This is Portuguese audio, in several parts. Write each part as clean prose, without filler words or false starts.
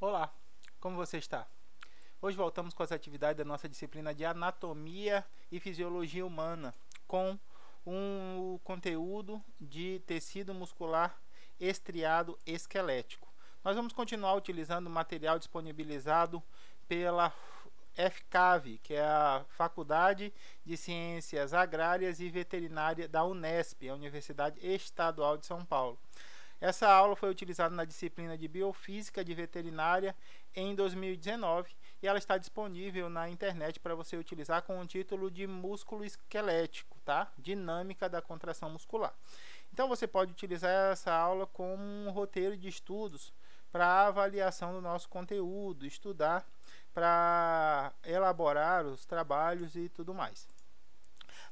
Olá, como você está? Hoje voltamos com as atividades da nossa disciplina de Anatomia e Fisiologia Humana, com um conteúdo de tecido muscular estriado esquelético. Nós vamos continuar utilizando o material disponibilizado pela FCAV, que é a Faculdade de Ciências Agrárias e Veterinária da Unesp, a Universidade Estadual de São Paulo. Essa aula foi utilizada na disciplina de Biofísica de Veterinária em 2019 e ela está disponível na internet para você utilizar com o título de Músculo Esquelético, tá? Dinâmica da contração muscular. Então você pode utilizar essa aula como um roteiro de estudos para avaliação do nosso conteúdo, estudar para elaborar os trabalhos e tudo mais.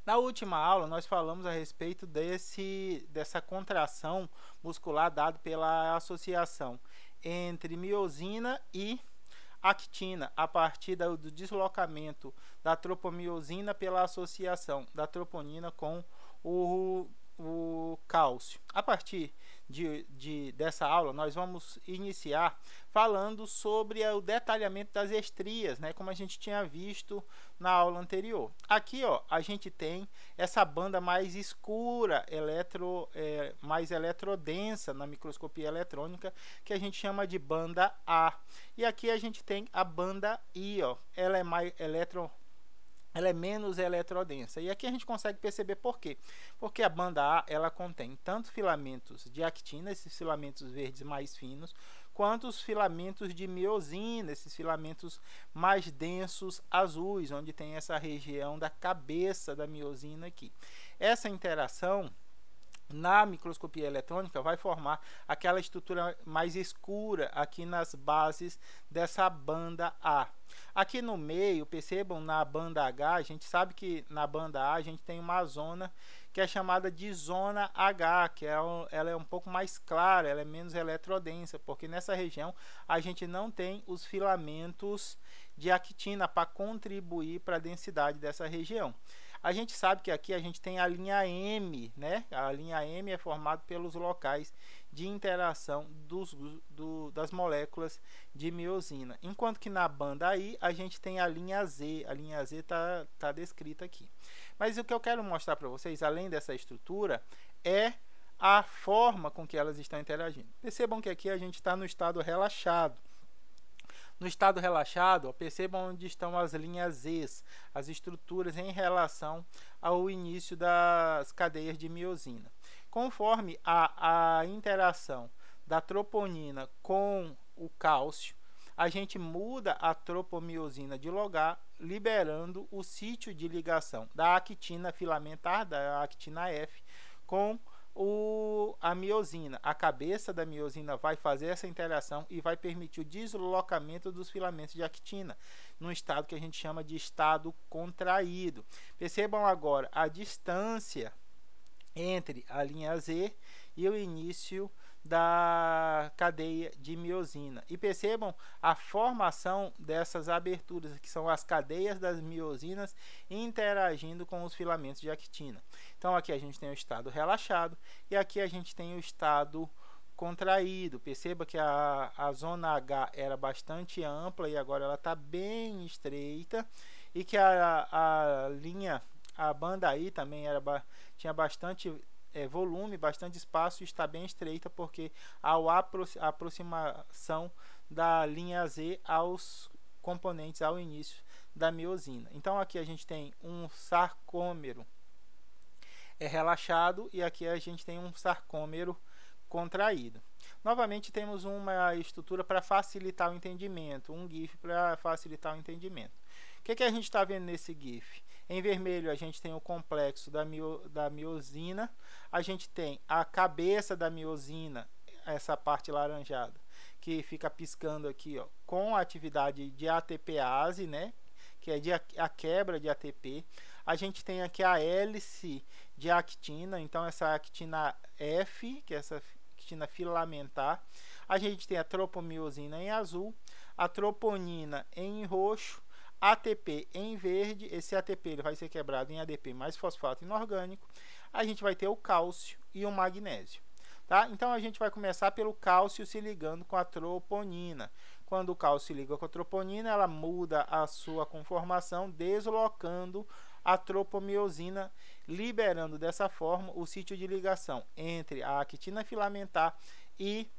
Na última aula, nós falamos a respeito dessa contração muscular dada pela associação entre miosina e actina, a partir do deslocamento da tropomiosina pela associação da troponina com o cálcio. A partir dessa aula, nós vamos iniciar falando sobre o detalhamento das estrias, né, como a gente tinha visto na aula anterior. Aqui, ó, a gente tem essa banda mais escura, mais eletrodensa na microscopia eletrônica, que a gente chama de banda A. E aqui a gente tem a banda I, ó, ela é menos eletrodensa. E aqui a gente consegue perceber por quê. Porque a banda A, ela contém tanto filamentos de actina, esses filamentos verdes mais finos, quanto os filamentos de miosina, esses filamentos mais densos azuis, onde tem essa região da cabeça da miosina aqui. Essa interação na microscopia eletrônica vai formar aquela estrutura mais escura aqui nas bases dessa banda A. Aqui no meio, percebam, na banda H, a gente sabe que na banda A a gente tem uma zona que é chamada de zona H, que ela é um pouco mais clara, ela é menos eletrodensa, porque nessa região a gente não tem os filamentos de actina para contribuir para a densidade dessa região. A gente sabe que aqui a gente tem a linha M, né? A linha M é formada pelos locais de interação das moléculas de miosina. Enquanto que na banda I a gente tem a linha Z. A linha Z tá descrita aqui. Mas o que eu quero mostrar para vocês, além dessa estrutura, é a forma com que elas estão interagindo. Percebam que aqui a gente está no estado relaxado. No estado relaxado, percebam onde estão as linhas Z, as estruturas em relação ao início das cadeias de miosina. Conforme a interação da troponina com o cálcio, a gente muda a tropomiosina de lugar, liberando o sítio de ligação da actina filamentar, da actina F, com a miosina. A cabeça da miosina vai fazer essa interação e vai permitir o deslocamento dos filamentos de actina, num estado que a gente chama de estado contraído. Percebam agora a distância entre a linha Z e o início da cadeia de miosina. E percebam a formação dessas aberturas, que são as cadeias das miosinas interagindo com os filamentos de actina. Então aqui a gente tem o estado relaxado e aqui a gente tem o estado contraído. Perceba que a zona H era bastante ampla e agora ela está bem estreita, e que a banda I também tinha bastante volume, bastante espaço, e está bem estreita porque há a aproximação da linha Z aos componentes ao início da miosina. Então aqui a gente tem um sarcômero relaxado e aqui a gente tem um sarcômero contraído. Novamente temos uma estrutura para facilitar o entendimento, um GIF para facilitar o entendimento. O que a gente está vendo nesse GIF? Em vermelho a gente tem o complexo da miosina, a gente tem a cabeça da miosina, essa parte laranjada, que fica piscando aqui, ó, com a atividade de ATPase, né, que é a quebra de ATP. A gente tem aqui a hélice de actina, então essa actina F, que é essa actina filamentar. A gente tem a tropomiosina em azul, a troponina em roxo, ATP em verde. Esse ATP ele vai ser quebrado em ADP mais fosfato inorgânico. A gente vai ter o cálcio e o magnésio. Tá? Então a gente vai começar pelo cálcio se ligando com a troponina. Quando o cálcio se liga com a troponina, ela muda a sua conformação, deslocando a tropomiosina, liberando dessa forma o sítio de ligação entre a actina filamentar e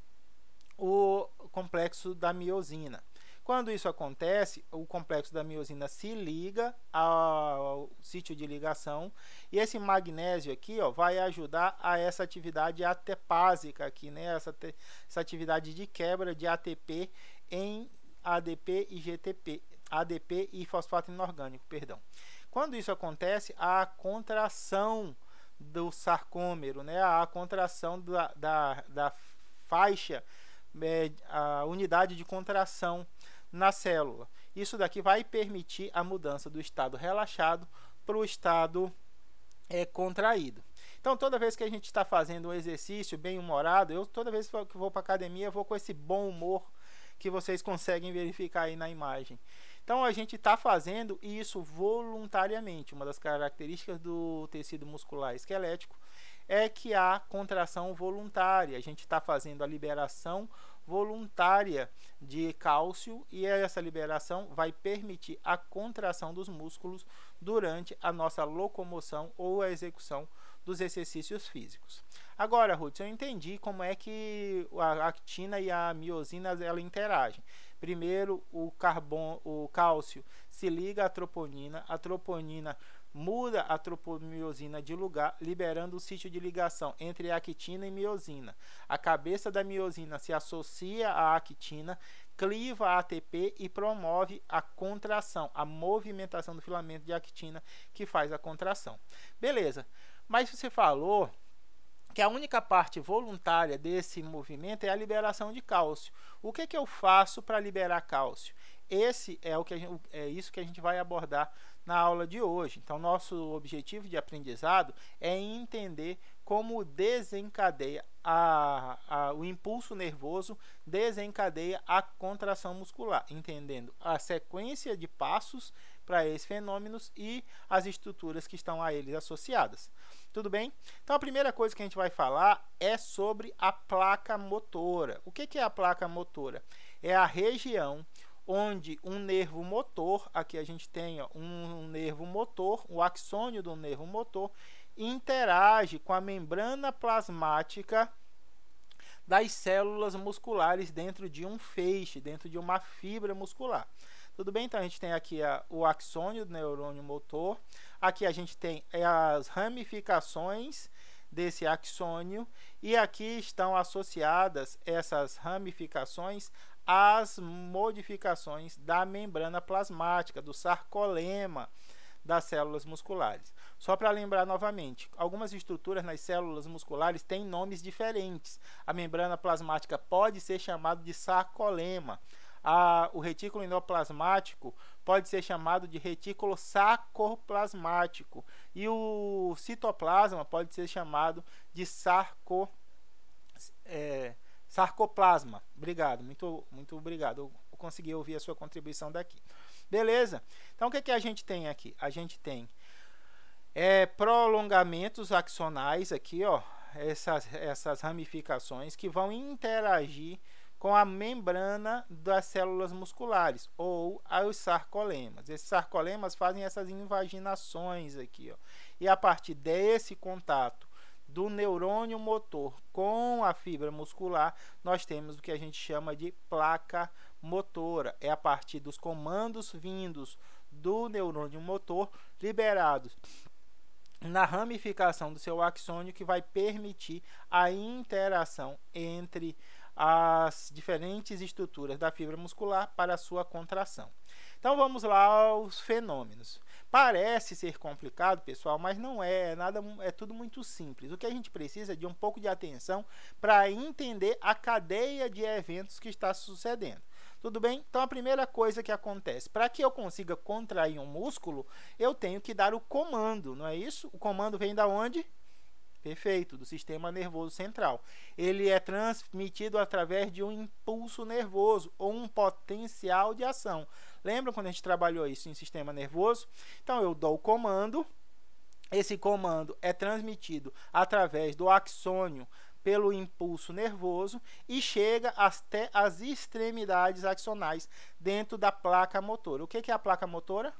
o complexo da miosina. Quando isso acontece, o complexo da miosina se liga ao sítio de ligação e esse magnésio aqui, ó, vai ajudar a essa atividade atepásica aqui, né? Essa atividade de quebra de ATP em ADP e GTP, ADP e fosfato inorgânico, perdão. Quando isso acontece, a contração do sarcômero, né? A contração da faixa, a unidade de contração na célula. Isso daqui vai permitir a mudança do estado relaxado para o estado contraído. Então, toda vez que a gente está fazendo um exercício bem-humorado, toda vez que vou para a academia, eu vou com esse bom humor que vocês conseguem verificar aí na imagem. Então, a gente está fazendo isso voluntariamente. Uma das características do tecido muscular esquelético é que há contração voluntária. A gente está fazendo a liberação voluntária de cálcio e essa liberação vai permitir a contração dos músculos durante a nossa locomoção ou a execução dos exercícios físicos. Agora, Ruth, eu entendi como é que a actina e a miosina ela interagem. Primeiro, o cálcio se liga à troponina, a troponina muda a tropomiosina de lugar, liberando o sítio de ligação entre actina e miosina. A cabeça da miosina se associa à actina, cliva a ATP e promove a contração, a movimentação do filamento de actina que faz a contração. Beleza, mas você falou que a única parte voluntária desse movimento é a liberação de cálcio. O que eu faço para liberar cálcio? Esse é isso que a gente vai abordar na aula de hoje. Então, nosso objetivo de aprendizado é entender como desencadeia o impulso nervoso, desencadeia a contração muscular, entendendo a sequência de passos para esses fenômenos e as estruturas que estão a eles associadas. Tudo bem? Então, a primeira coisa que a gente vai falar é sobre a placa motora. O que é a placa motora? É a região onde um nervo motor, aqui a gente tem um nervo motor, o axônio do nervo motor, interage com a membrana plasmática das células musculares dentro de um feixe, dentro de uma fibra muscular. Tudo bem? Então, a gente tem aqui o axônio do neurônio motor, aqui a gente tem as ramificações desse axônio e aqui estão associadas essas ramificações às modificações da membrana plasmática, do sarcolema das células musculares. Só para lembrar novamente, algumas estruturas nas células musculares têm nomes diferentes. A membrana plasmática pode ser chamada de sarcolema. O retículo endoplasmático pode ser chamado de retículo sarcoplasmático. E o citoplasma pode ser chamado de sarcoplasma. Obrigado, muito obrigado. Eu consegui ouvir a sua contribuição daqui. Beleza? Então, o que a gente tem aqui? A gente tem prolongamentos axonais aqui, ó, essas ramificações que vão interagir com a membrana das células musculares ou os sarcolemas. Esses sarcolemas fazem essas invaginações aqui, ó. E a partir desse contato do neurônio motor com a fibra muscular, nós temos o que a gente chama de placa motora. É a partir dos comandos vindos do neurônio motor liberados na ramificação do seu axônio que vai permitir a interação entre as diferentes estruturas da fibra muscular para a sua contração. Então vamos lá aos fenômenos. Parece ser complicado, pessoal, mas não é nada, é tudo muito simples. O que a gente precisa é de um pouco de atenção para entender a cadeia de eventos que está sucedendo. Tudo bem? Então a primeira coisa que acontece, para que eu consiga contrair um músculo, eu tenho que dar o comando, não é isso? O comando vem da onde? Perfeito, do sistema nervoso central. Ele é transmitido através de um impulso nervoso ou um potencial de ação. Lembra quando a gente trabalhou isso em sistema nervoso? Então, eu dou o comando, esse comando é transmitido através do axônio pelo impulso nervoso e chega até as extremidades axonais dentro da placa motora. O que é a placa motora?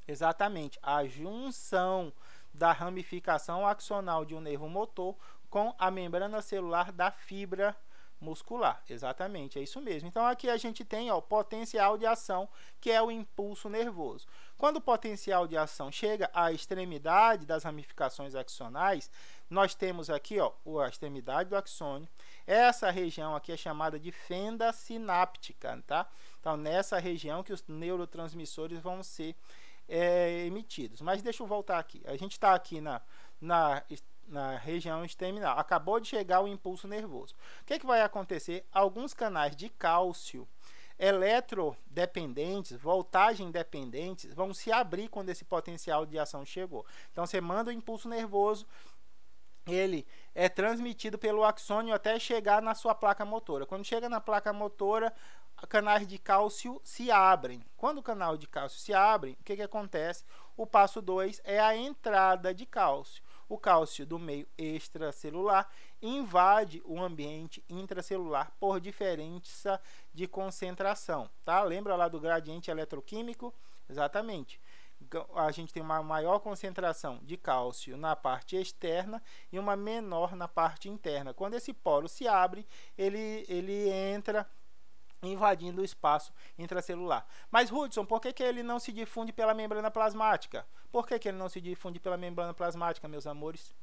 Exatamente, a junção da ramificação axonal de um nervo motor com a membrana celular da fibra muscular. Exatamente, é isso mesmo. Então, aqui a gente tem o potencial de ação, que é o impulso nervoso. Quando o potencial de ação chega à extremidade das ramificações axonais, nós temos aqui a extremidade do axônio. Essa região aqui é chamada de fenda sináptica, tá? Então, nessa região que os neurotransmissores vão ser emitidos. Mas deixa eu voltar aqui. A gente está aqui na região terminal. Acabou de chegar o impulso nervoso. O que vai acontecer? Alguns canais de cálcio eletrodependentes, voltagem dependentes, vão se abrir quando esse potencial de ação chegou. Então, você manda o impulso nervoso, ele é transmitido pelo axônio até chegar na sua placa motora. Quando chega na placa motora, canais de cálcio se abrem. Quando o canal de cálcio se abre, o que acontece? O passo 2 é a entrada de cálcio. O cálcio do meio extracelular invade o ambiente intracelular por diferença de concentração. Tá? Lembra lá do gradiente eletroquímico? Exatamente. A gente tem uma maior concentração de cálcio na parte externa e uma menor na parte interna. Quando esse poro se abre, ele entra invadindo o espaço intracelular. Mas, Hudson, por que ele não se difunde pela membrana plasmática? Por que ele não se difunde pela membrana plasmática, meus amores?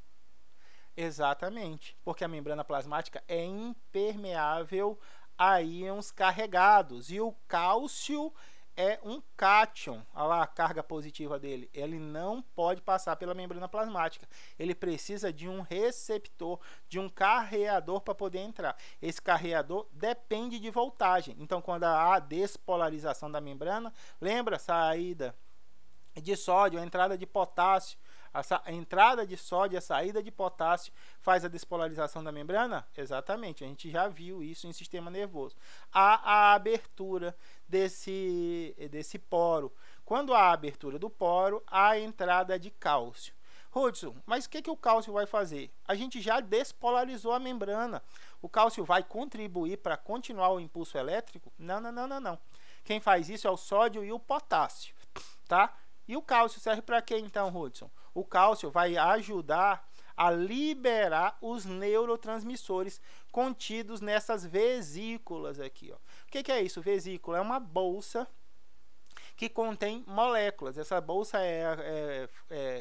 Exatamente, porque a membrana plasmática é impermeável a íons carregados. E o cálcio é um cátion. Olha lá a carga positiva dele. Ele não pode passar pela membrana plasmática. Ele precisa de um receptor, de um carreador para poder entrar. Esse carreador depende de voltagem. Então, quando há despolarização da membrana, lembra a saída de sódio, a entrada de potássio. A entrada de sódio e a saída de potássio faz a despolarização da membrana? Exatamente, a gente já viu isso em sistema nervoso. Há a abertura desse poro. Quando há a abertura do poro, há a entrada de cálcio. Hudson, mas o que o cálcio vai fazer? A gente já despolarizou a membrana. O cálcio vai contribuir para continuar o impulso elétrico? Não. Quem faz isso é o sódio e o potássio, tá? E o cálcio serve para quê, então, Hudson? O cálcio vai ajudar a liberar os neurotransmissores contidos nessas vesículas aqui. Ó. O que é isso? Vesícula é uma bolsa que contém moléculas. Essa bolsa é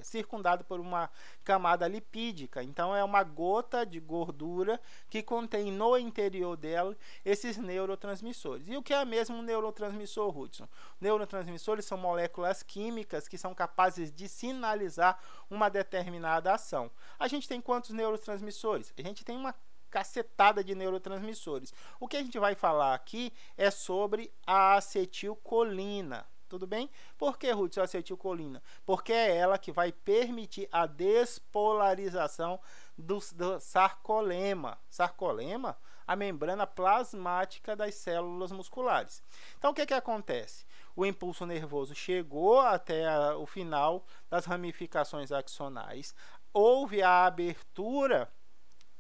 circundada por uma camada lipídica. Então, é uma gota de gordura que contém no interior dela esses neurotransmissores. E o que é mesmo um neurotransmissor, Hudson? Neurotransmissores são moléculas químicas que são capazes de sinalizar uma determinada ação. A gente tem quantos neurotransmissores? A gente tem uma cacetada de neurotransmissores. O que a gente vai falar aqui é sobre a acetilcolina. Tudo bem? Por que, Hudson, a acetilcolina? Porque é ela que vai permitir a despolarização do sarcolema. Sarcolema, a membrana plasmática das células musculares. Então, o que acontece? O impulso nervoso chegou até o final das ramificações axonais, houve a abertura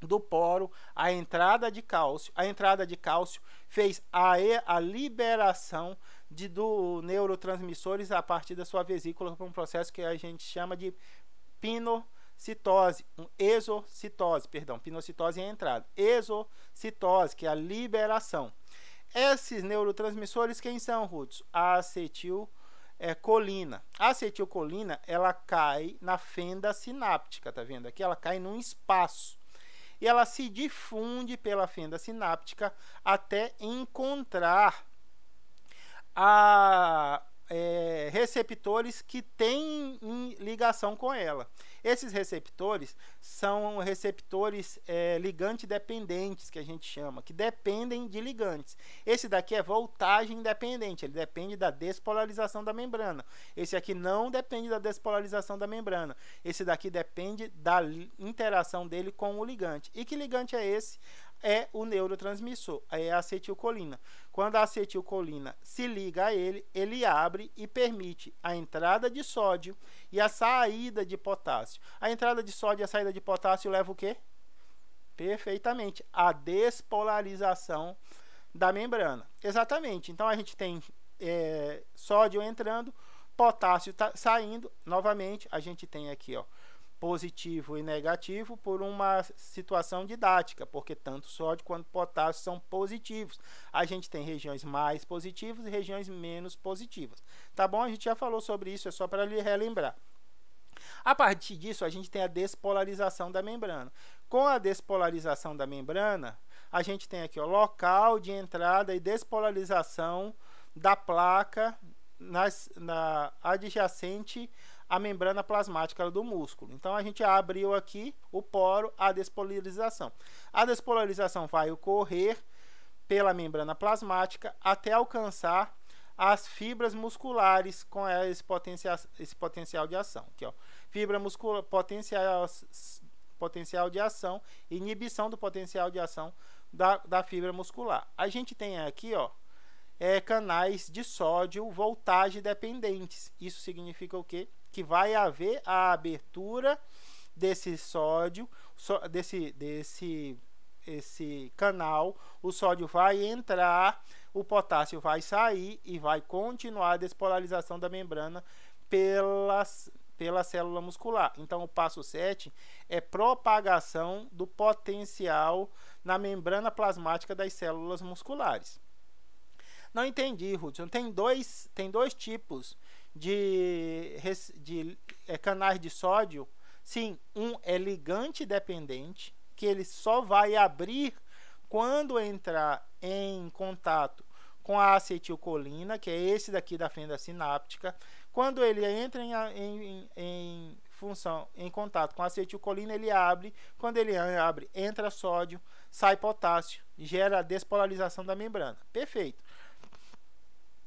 do poro, a entrada de cálcio. A entrada de cálcio fez a liberação do neurotransmissores a partir da sua vesícula para um processo que a gente chama de pinocitose, pinocitose é a entrada, exocitose, que é a liberação. Esses neurotransmissores, quem são, Hudson? A acetilcolina. A acetilcolina, ela cai na fenda sináptica, tá vendo aqui? Ela cai num espaço. E ela se difunde pela fenda sináptica até encontrar receptores que têm ligação com ela. Esses receptores são receptores ligante dependentes, que a gente chama, que dependem de ligantes. Esse daqui é voltagem dependente, ele depende da despolarização da membrana. Esse aqui não depende da despolarização da membrana. Esse daqui depende da interação dele com o ligante. E que ligante é esse? É o neurotransmissor, é a acetilcolina. Quando a acetilcolina se liga a ele, ele abre e permite a entrada de sódio e a saída de potássio. A entrada de sódio e a saída de potássio leva o quê? Perfeitamente. A despolarização da membrana. Exatamente. Então a gente tem sódio entrando, potássio saindo. Novamente, a gente tem aqui, ó, positivo e negativo por uma situação didática, porque tanto sódio quanto potássio são positivos. A gente tem regiões mais positivas e regiões menos positivas. Tá bom? A gente já falou sobre isso, é só para lhe relembrar. A partir disso, a gente tem a despolarização da membrana. Com a despolarização da membrana, a gente tem aqui o local de entrada e despolarização da placa na adjacente à membrana plasmática do músculo. Então, a gente abriu aqui o poro, a despolarização. A despolarização vai ocorrer pela membrana plasmática até alcançar as fibras musculares com esse potencial de ação. Aqui, ó, fibra muscular, potencial de ação, inibição do potencial de ação da fibra muscular. A gente tem aqui, ó, canais de sódio voltagem dependentes. Isso significa o quê? Que vai haver a abertura desse sódio, esse canal, o sódio vai entrar, o potássio vai sair e vai continuar a despolarização da membrana pela célula muscular. Então, o passo 7 é propagação do potencial na membrana plasmática das células musculares. Não entendi, Hudson. Tem dois tipos de canais de sódio. Sim, um é ligante dependente, que ele só vai abrir quando entrar em contato com a acetilcolina, que é esse daqui da fenda sináptica. Quando ele entra em contato com a acetilcolina, ele abre. Quando ele abre, entra sódio, sai potássio, gera a despolarização da membrana. Perfeito.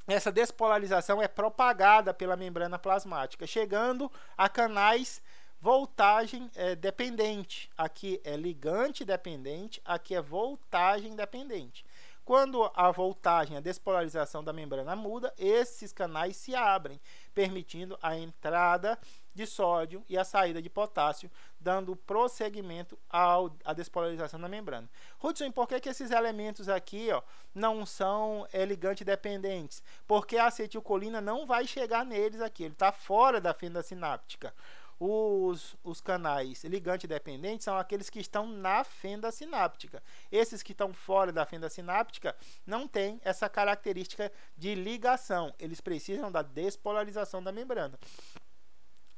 Essa despolarização é propagada pela membrana plasmática, chegando a canais voltagem dependente. Aqui é ligante dependente, aqui é voltagem dependente. Quando a voltagem, a despolarização da membrana muda, esses canais se abrem, permitindo a entrada de sódio e a saída de potássio, dando prosseguimento à despolarização da membrana. Hudson, por que esses elementos aqui, ó, não são ligante dependentes? Porque a acetilcolina não vai chegar neles aqui, ele está fora da fenda sináptica. Os canais ligante dependentes são aqueles que estão na fenda sináptica. Esses que estão fora da fenda sináptica não têm essa característica de ligação. Eles precisam da despolarização da membrana.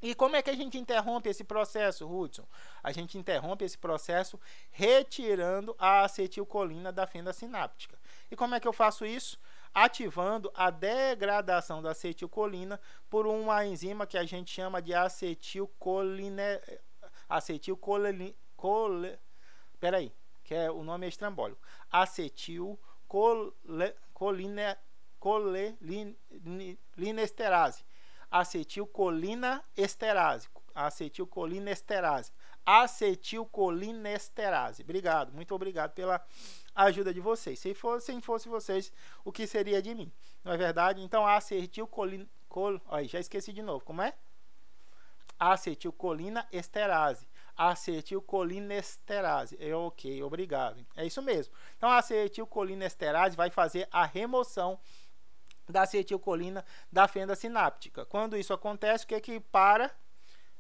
E como é que a gente interrompe esse processo, Hudson? A gente interrompe esse processo retirando a acetilcolina da fenda sináptica. E como é que eu faço isso? Ativando a degradação da acetilcolina por uma enzima que a gente chama de o nome é estrambólico. Acetilcolinesterase. Acetilcolinesterase. Obrigado, muito obrigado pela ajuda de vocês. Se fosse vocês, o que seria de mim? Não é verdade? Então, a acetilcolina... já esqueci de novo. Como é? Acetilcolinesterase. Acetilcolinesterase. Ok, obrigado. É isso mesmo. Então, a acetilcolinesterase vai fazer a remoção da acetilcolina da fenda sináptica. Quando isso acontece, o que para?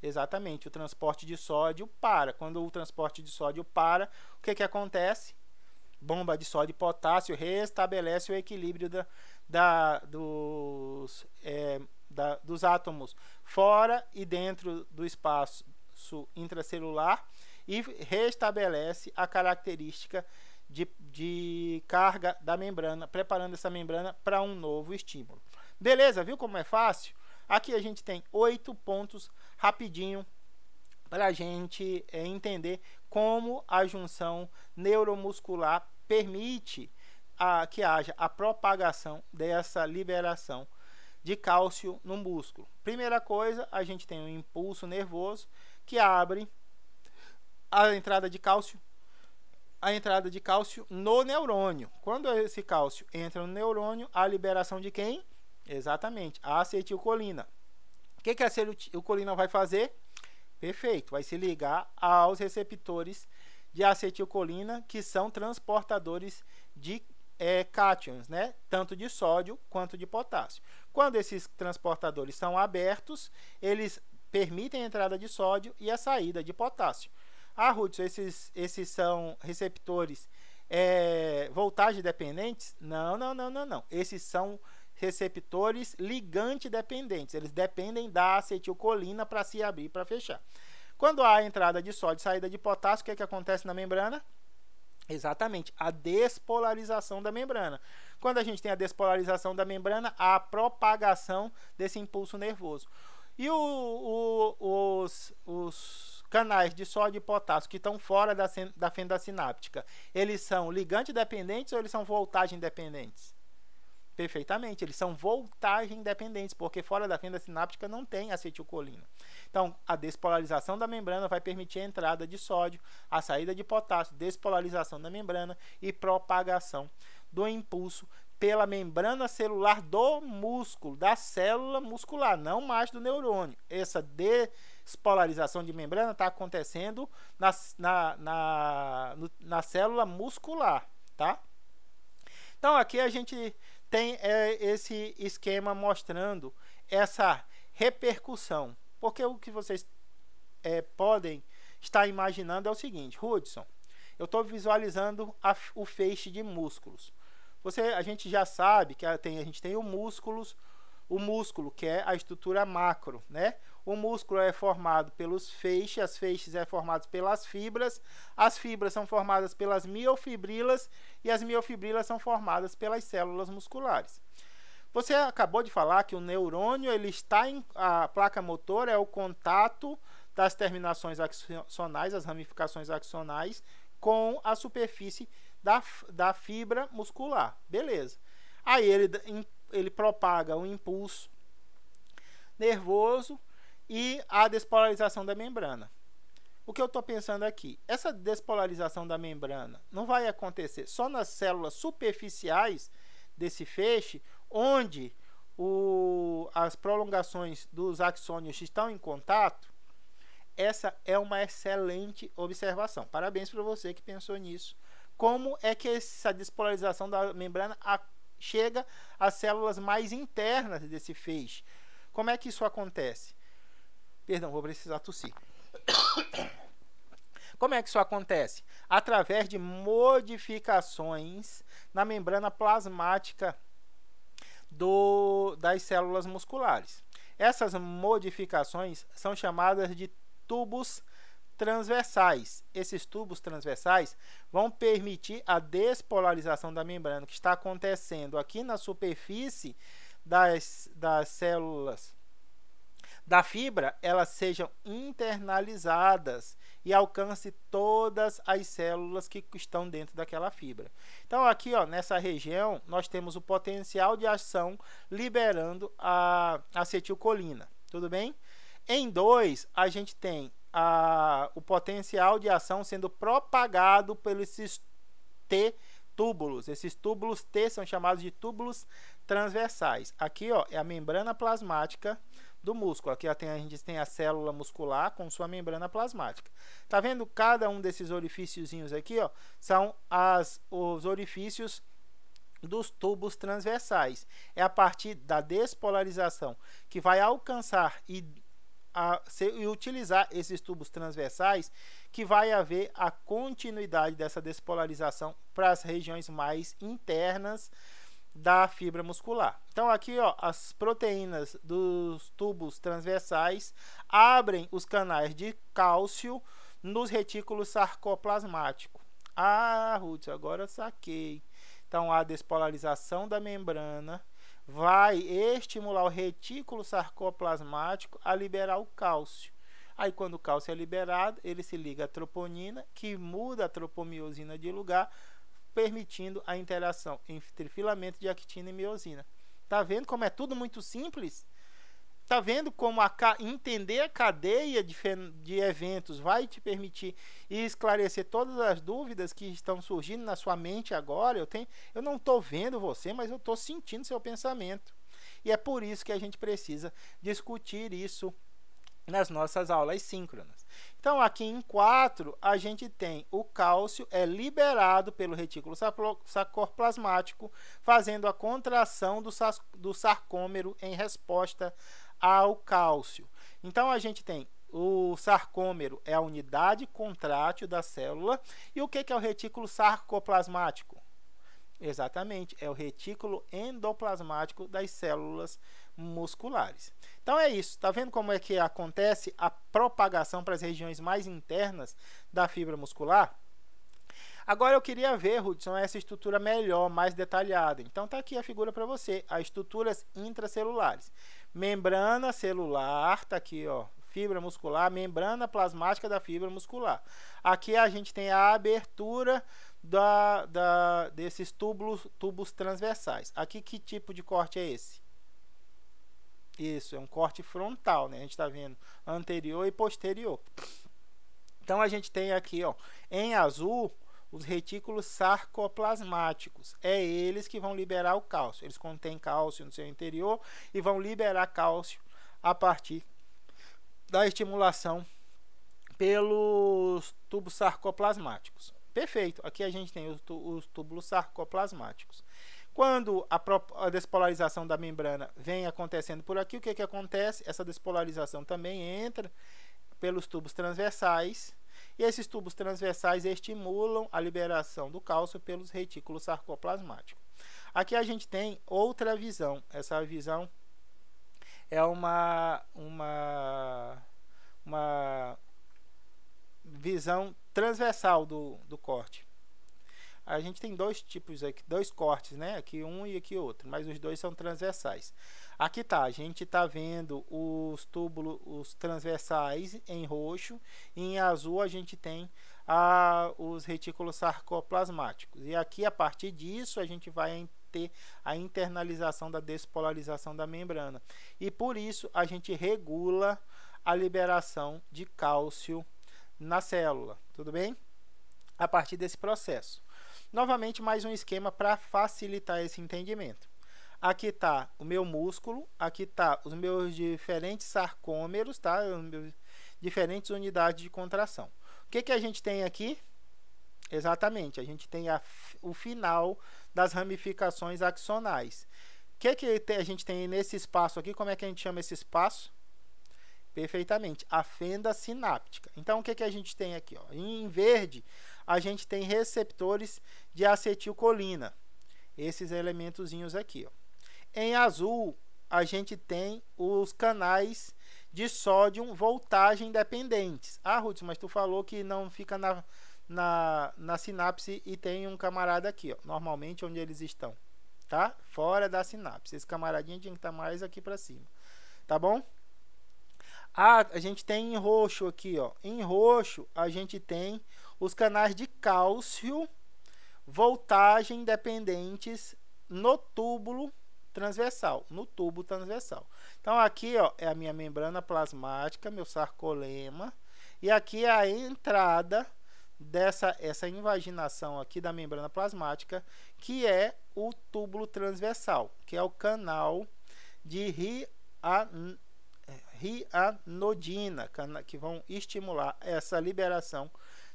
Exatamente, o transporte de sódio para. Quando o transporte de sódio para, o que acontece? Bomba de sódio e potássio restabelece o equilíbrio dos átomos fora e dentro do espaço intracelular e restabelece a característica de carga da membrana, preparando essa membrana para um novo estímulo. Beleza, viu como é fácil? Aqui a gente tem 8 pontos rapidinho para a gente entender como a junção neuromuscular permite que haja a propagação dessa liberação de cálcio no músculo. Primeira coisa, a gente tem um impulso nervoso que abre a entrada de cálcio no neurônio. Quando esse cálcio entra no neurônio, a liberação de quem? Exatamente, a acetilcolina. O que a acetilcolina vai fazer? Perfeito, vai se ligar aos receptores de acetilcolina, que são transportadores de cátions, né? Tanto de sódio quanto de potássio. Quando esses transportadores são abertos, eles permitem a entrada de sódio e a saída de potássio. Hudson, esses são receptores voltagem dependentes? Não. Esses são receptores ligante dependentes. Eles dependem da acetilcolina para se abrir e para fechar. Quando há entrada de sódio e saída de potássio, o que acontece na membrana? Exatamente, a despolarização da membrana. Quando a gente tem a despolarização da membrana, há a propagação desse impulso nervoso. E os canais de sódio e potássio que estão fora da fenda sináptica, eles são ligante dependentes ou eles são voltagem dependentes? Perfeitamente, eles são voltagem dependentes, porque fora da fenda sináptica não tem acetilcolina. Então, a despolarização da membrana vai permitir a entrada de sódio, a saída de potássio, despolarização da membrana e propagação do impulso pela membrana celular do músculo, da célula muscular, não mais do neurônio. Essa despolarização de membrana está acontecendo na célula muscular, tá? Então, aqui a gente tem esse esquema mostrando essa repercussão. Porque o que vocês podem estar imaginando é o seguinte: Hudson, eu estou visualizando o feixe de músculos. A gente já sabe que a gente tem o músculo, que é a estrutura macro, né? O músculo é formado pelos feixes, as feixes é formado pelas fibras, as fibras são formadas pelas miofibrilas e as miofibrilas são formadas pelas células musculares. Você acabou de falar que o neurônio a placa motora é o contato das terminações axonais, as ramificações axonais, com a superfície da fibra muscular. Beleza. Aí ele propaga o impulso nervoso e a despolarização da membrana. O que eu estou pensando aqui? Essa despolarização da membrana não vai acontecer só nas células superficiais desse feixe, onde as prolongações dos axônios estão em contato? Essa é uma excelente observação. Parabéns para você que pensou nisso. Como é que essa despolarização da membrana chega às células mais internas desse feixe? Como é que isso acontece? Perdão, vou precisar tossir. Como é que isso acontece? Através de modificações na membrana plasmática das células musculares. Essas modificações são chamadas de tubos transversais. Esses tubos transversais vão permitir a despolarização da membrana que está acontecendo aqui na superfície das células da fibra, elas sejam internalizadas e alcance todas as células que estão dentro daquela fibra. Então, aqui, nessa região, nós temos o potencial de ação liberando a acetilcolina. Tudo bem? Em 2, a gente tem o potencial de ação sendo propagado pelos T-túbulos. Esses túbulos T são chamados de túbulos transversais. Aqui, é a membrana plasmática do músculo. Aqui a gente tem a célula muscular com sua membrana plasmática. Tá vendo? Cada um desses orifíciozinhos aqui, são os orifícios dos tubos transversais. É a partir da despolarização que vai alcançar e utilizar esses tubos transversais que vai haver a continuidade dessa despolarização para as regiões mais internas da fibra muscular. Então, aqui, as proteínas dos tubos transversais abrem os canais de cálcio nos retículos sarcoplasmáticos. Ruth, agora saquei. Então, a despolarização da membrana vai estimular o retículo sarcoplasmático a liberar o cálcio. Aí, quando o cálcio é liberado, ele se liga à troponina, que muda a tropomiosina de lugar, permitindo a interação entre filamento de actina e miosina. Tá vendo como é tudo muito simples? Tá vendo como entender a cadeia de eventos vai te permitir esclarecer todas as dúvidas que estão surgindo na sua mente agora? Eu não estou vendo você, mas eu estou sentindo seu pensamento. E é por isso que a gente precisa discutir isso nas nossas aulas síncronas. Então, aqui em 4, a gente tem o cálcio é liberado pelo retículo sarcoplasmático, fazendo a contração do sarcômero em resposta ao cálcio. Então, a gente tem o sarcômero é a unidade contrátil da célula. E o que é o retículo sarcoplasmático? Exatamente, é o retículo endoplasmático das células musculares. Então é isso, tá vendo como é que acontece a propagação para as regiões mais internas da fibra muscular? Agora eu queria ver, Hudson, essa estrutura melhor, mais detalhada. Então tá aqui a figura para você, as estruturas intracelulares. Membrana celular, tá aqui, ó, fibra muscular, membrana plasmática da fibra muscular. Aqui a gente tem a abertura desses tubos transversais. Aqui, que tipo de corte é esse? Isso, é um corte frontal, né? A gente está vendo anterior e posterior. Então, a gente tem aqui, ó, em azul, os retículos sarcoplasmáticos. É eles que vão liberar o cálcio. Eles contêm cálcio no seu interior e vão liberar cálcio a partir da estimulação pelos tubos sarcoplasmáticos. Perfeito. Aqui a gente tem os túbulos sarcoplasmáticos. Quando a despolarização da membrana vem acontecendo por aqui, o que acontece? Essa despolarização também entra pelos tubos transversais, e esses tubos transversais estimulam a liberação do cálcio pelos retículos sarcoplasmáticos. Aqui a gente tem outra visão. Essa visão é uma visão transversal do corte. A gente tem dois tipos aqui, dois cortes, né? Aqui um e aqui outro, mas os dois são transversais. Aqui tá, a gente tá vendo os túbulos, os transversais em roxo, e em azul a gente tem os retículos sarcoplasmáticos. E aqui, a partir disso, a gente vai ter a internalização da despolarização da membrana. E por isso a gente regula a liberação de cálcio na célula, tudo bem? A partir desse processo. Novamente, mais um esquema para facilitar esse entendimento. Aqui está o meu músculo, aqui está os meus diferentes sarcômeros, tá? Diferentes unidades de contração. O que a gente tem aqui? Exatamente, a gente tem o final das ramificações axonais. O que a gente tem nesse espaço aqui? Como é que a gente chama esse espaço? Perfeitamente, a fenda sináptica. Então, o que a gente tem aqui? Ó? Em verde, a gente tem receptores de acetilcolina. Esses elementozinhos aqui. Ó. Em azul, a gente tem os canais de sódio voltagem dependentes. Ah, Ruth, mas tu falou que não fica na sinapse e tem um camarada aqui. Ó. Normalmente, onde eles estão? Tá? Fora da sinapse. Esse camaradinho tinha que estar mais aqui para cima. Tá bom? A gente tem em roxo aqui, ó. Em roxo, a gente tem os canais de cálcio voltagem dependentes no túbulo transversal, no tubo transversal. Então, aqui, ó, é a minha membrana plasmática, meu sarcolema, e aqui é a entrada essa invaginação aqui da membrana plasmática, que é o túbulo transversal, que é o canal de rianodina, que vão estimular essa liberação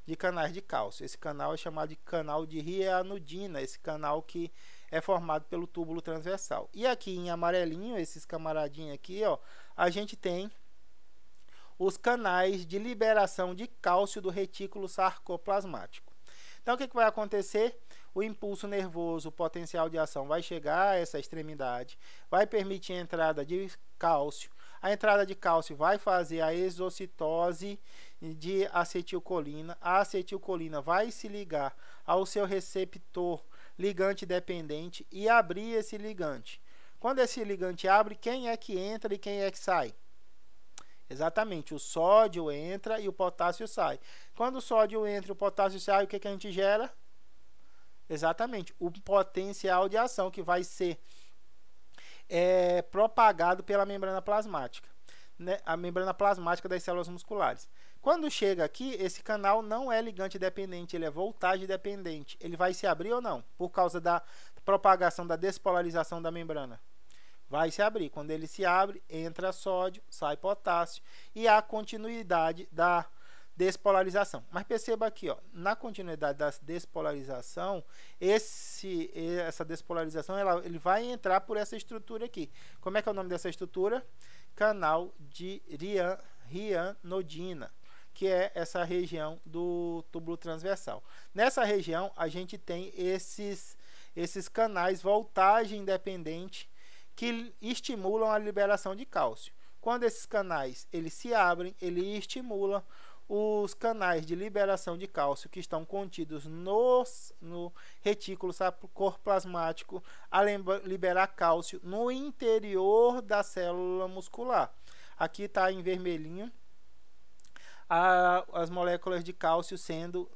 de canais de cálcio. Esse canal é chamado de canal de rianodina, esse canal que é formado pelo túbulo transversal. E aqui em amarelinho, esses camaradinhos aqui, ó, a gente tem os canais de liberação de cálcio do retículo sarcoplasmático. Então, o que vai acontecer? O impulso nervoso, o potencial de ação vai chegar a essa extremidade, vai permitir a entrada de cálcio. A entrada de cálcio vai fazer a exocitose de acetilcolina. A acetilcolina vai se ligar ao seu receptor ligante dependente e abrir esse ligante. Quando esse ligante abre, quem é que entra e quem é que sai? Exatamente, o sódio entra e o potássio sai. Quando o sódio entra e o potássio sai, o que a gente gera? Exatamente, o potencial de ação que vai ser propagado pela membrana plasmática, né? A membrana plasmática das células musculares. Quando chega aqui, esse canal não é ligante dependente, ele é voltagem dependente. Ele vai se abrir ou não? Por causa da propagação da despolarização da membrana. vai se abrir. Quando ele se abre, entra sódio, sai potássio e há continuidade da despolarização. Mas perceba aqui, ó, na continuidade da despolarização, essa despolarização ele vai entrar por essa estrutura aqui. Como é que é o nome dessa estrutura? Canal de Ryanodina, que é essa região do túbulo transversal. Nessa região, a gente tem esses canais voltagem independente que estimulam a liberação de cálcio. Quando esses canais eles se abrem, ele estimula os canais de liberação de cálcio que estão contidos no retículo sarcoplasmático a liberar cálcio no interior da célula muscular. Aqui está em vermelhinho as moléculas de cálcio sendo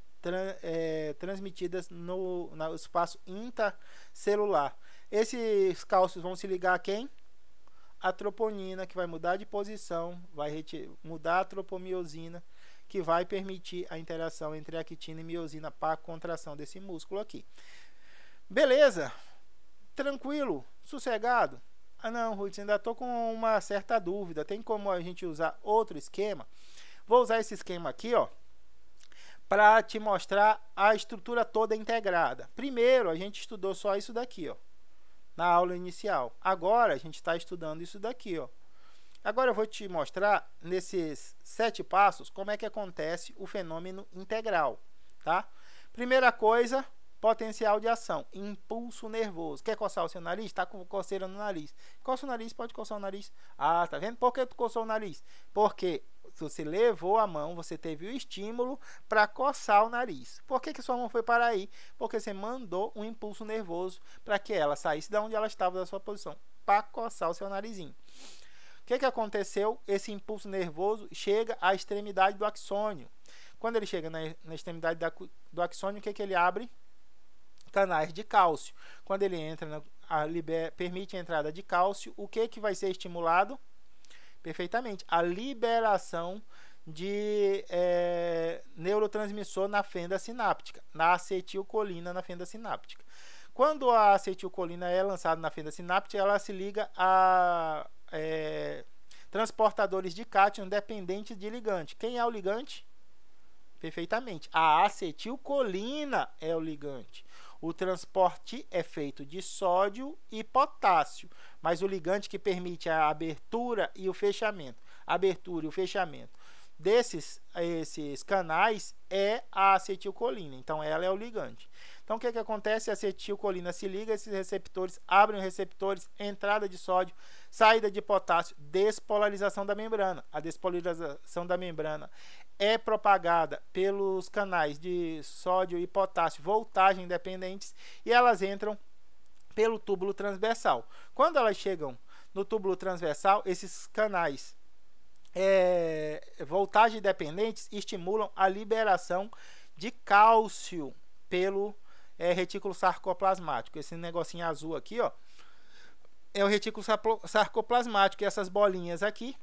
transmitidas no espaço intracelular. Esses cálcios vão se ligar a quem? A troponina, que vai mudar de posição, vai mudar a tropomiosina, que vai permitir a interação entre actina e miosina para a contração desse músculo aqui. Beleza? Tranquilo? Sossegado? Ah não, Ruth, ainda estou com uma certa dúvida. Tem como a gente usar outro esquema? Vou usar esse esquema aqui, ó, para te mostrar a estrutura toda integrada. Primeiro, a gente estudou só isso daqui, ó, na aula inicial. Agora, a gente está estudando isso daqui, ó. Agora eu vou te mostrar, nesses 7 passos, como é que acontece o fenômeno integral, tá? Primeira coisa, potencial de ação, impulso nervoso. Quer coçar o seu nariz? Está com coceira no nariz. Coça o nariz, pode coçar o nariz. Ah, tá vendo? Por que tu coçou o nariz? Porque você levou a mão, você teve o estímulo para coçar o nariz. Por que sua mão foi para aí? Porque você mandou um impulso nervoso para que ela saísse de onde ela estava da sua posição, para coçar o seu narizinho. O que aconteceu? Esse impulso nervoso chega à extremidade do axônio. Quando ele chega na extremidade do axônio, o que ele abre? Canais de cálcio. Quando ele entra, permite a entrada de cálcio, o que vai ser estimulado? Perfeitamente. A liberação de neurotransmissor na fenda sináptica, na acetilcolina na fenda sináptica. Quando a acetilcolina é lançada na fenda sináptica, ela se liga a transportadores de cátion dependentes de ligante. Quem é o ligante? Perfeitamente. A acetilcolina é o ligante. O transporte é feito de sódio e potássio, mas o ligante que permite a abertura e o fechamento, esses canais é a acetilcolina. Então, ela é o ligante. Então, o que acontece? A acetilcolina se liga a esses receptores, abrem os receptores, entrada de sódio, saída de potássio, despolarização da membrana. A despolarização da membrana é propagada pelos canais de sódio e potássio, voltagem independentes, e elas entram pelo túbulo transversal. Quando elas chegam no túbulo transversal, esses canais voltagem dependentes estimulam a liberação de cálcio pelo retículo sarcoplasmático. Esse negocinho azul aqui, ó, é o retículo sarcoplasmático, e essas bolinhas aqui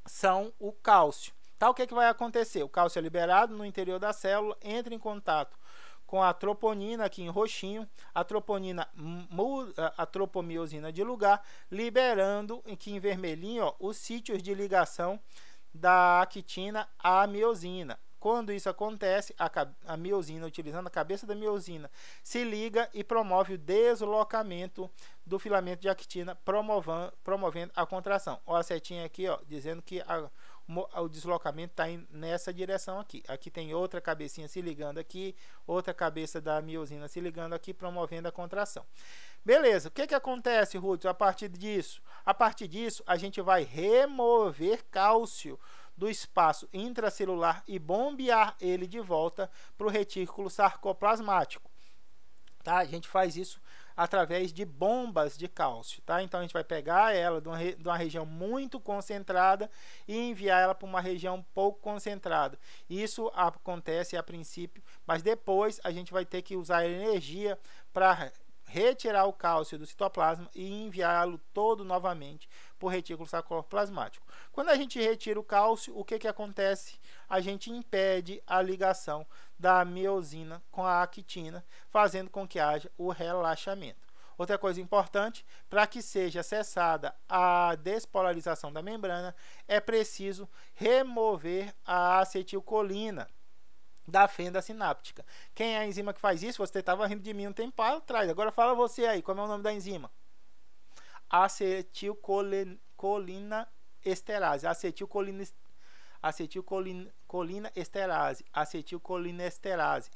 são o cálcio. Tá, o que vai acontecer? O cálcio é liberado no interior da célula, entra em contato com a troponina aqui em roxinho, a troponina muda a tropomiosina de lugar, liberando aqui em vermelhinho, ó, os sítios de ligação da actina à miosina. Quando isso acontece, a miosina, utilizando a cabeça da miosina, se liga e promove o deslocamento do filamento de actina, promovendo a contração. Olha a setinha aqui, ó, dizendo que o deslocamento está nessa direção aqui. Aqui tem outra cabecinha se ligando aqui, outra cabeça da miosina se ligando aqui, promovendo a contração. Beleza, o que acontece, Ruth, a partir disso? A partir disso, a gente vai remover cálcio do espaço intracelular e bombear ele de volta para o retículo sarcoplasmático. Tá? A gente faz isso através de bombas de cálcio. Tá? Então, a gente vai pegar ela de uma região muito concentrada e enviar ela para uma região pouco concentrada. Isso acontece a princípio, mas depois a gente vai ter que usar a energia para retirar o cálcio do citoplasma e enviá-lo todo novamente para o retículo sarcoplasmático. Quando a gente retira o cálcio, o que acontece? A gente impede a ligação da miosina com a actina, fazendo com que haja o relaxamento. Outra coisa importante, para que seja cessada a despolarização da membrana, é preciso remover a acetilcolina da fenda sináptica. Quem é a enzima que faz isso? Você estava rindo de mim um tempo atrás. Agora fala você aí, como é o nome da enzima? Acetilcolina esterase.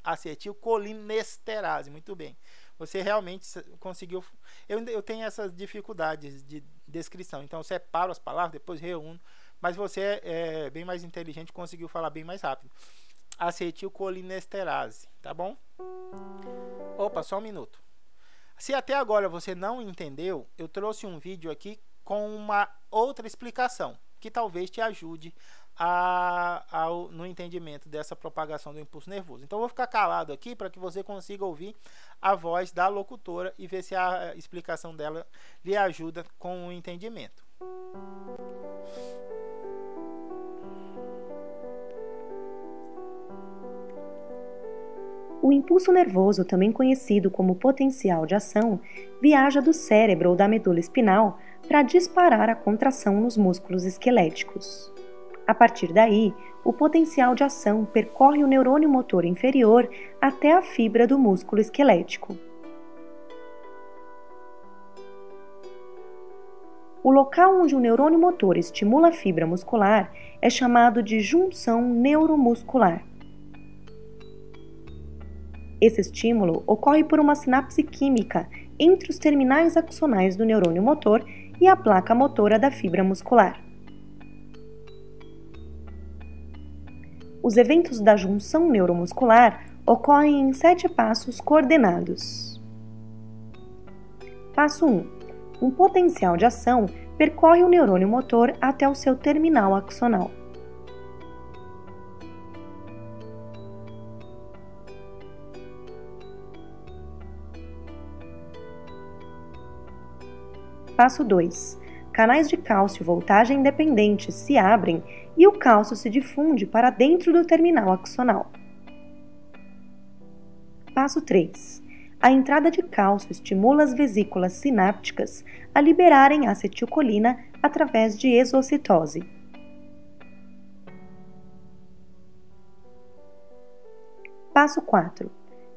Acetilcolinesterase. Muito bem. Você realmente conseguiu. Eu tenho essas dificuldades de descrição. Então, eu separo as palavras, depois reúno. Mas você é bem mais inteligente, conseguiu falar bem mais rápido. Acetilcolinesterase, tá bom? Opa, só um minuto. Se até agora você não entendeu, eu trouxe um vídeo aqui com uma outra explicação, que talvez te ajude no entendimento dessa propagação do impulso nervoso. Então, eu vou ficar calado aqui para que você consiga ouvir a voz da locutora e ver se a explicação dela lhe ajuda com o entendimento. O impulso nervoso, também conhecido como potencial de ação, viaja do cérebro ou da medula espinal para disparar a contração nos músculos esqueléticos. A partir daí, o potencial de ação percorre o neurônio motor inferior até a fibra do músculo esquelético. O local onde o neurônio motor estimula a fibra muscular é chamado de junção neuromuscular. Esse estímulo ocorre por uma sinapse química entre os terminais axonais do neurônio motor e a placa motora da fibra muscular. Os eventos da junção neuromuscular ocorrem em 7 passos coordenados. Passo 1. Um potencial de ação percorre o neurônio motor até o seu terminal axonal. Passo 2. Canais de cálcio voltagem dependentes se abrem e o cálcio se difunde para dentro do terminal axonal. Passo 3. A entrada de cálcio estimula as vesículas sinápticas a liberarem acetilcolina através de exocitose. Passo 4.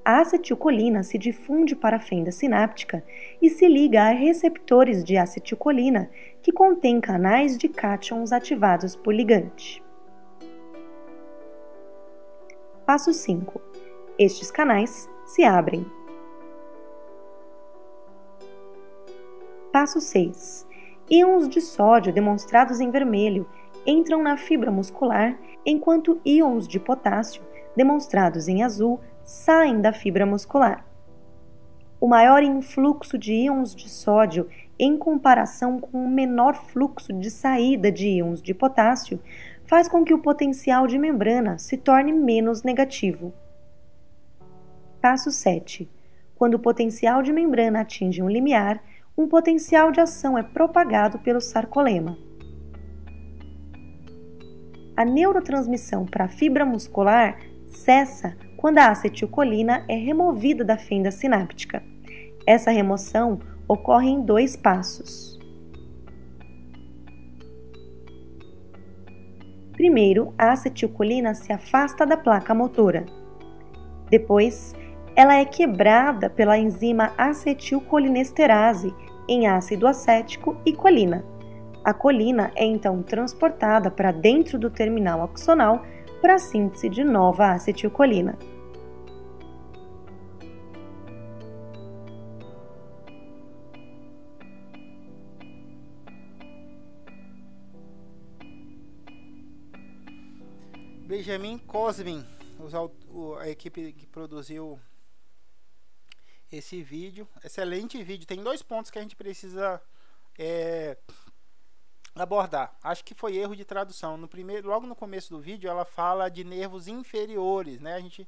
A acetilcolina se difunde para a fenda sináptica e se liga a receptores de acetilcolina que contêm canais de cátions ativados por ligante. Passo 5. Estes canais se abrem. Passo 6. Íons de sódio demonstrados em vermelho entram na fibra muscular, enquanto íons de potássio, demonstrados em azul, saem da fibra muscular. O maior influxo de íons de sódio em comparação com o menor fluxo de saída de íons de potássio faz com que o potencial de membrana se torne menos negativo. Passo 7. Quando o potencial de membrana atinge um limiar, um potencial de ação é propagado pelo sarcolema. A neurotransmissão para a fibra muscular cessa quando a acetilcolina é removida da fenda sináptica. Essa remoção ocorre em 2 passos. Primeiro, a acetilcolina se afasta da placa motora. Depois, ela é quebrada pela enzima acetilcolinesterase em ácido acético e colina. A colina é então transportada para dentro do terminal axonal para a síntese de nova acetilcolina. Benjamin Cosmin, a equipe que produziu esse vídeo, excelente vídeo. Tem 2 pontos que a gente precisa abordar. Acho que foi erro de tradução. Logo no começo do vídeo, ela fala de nervos inferiores, né? A gente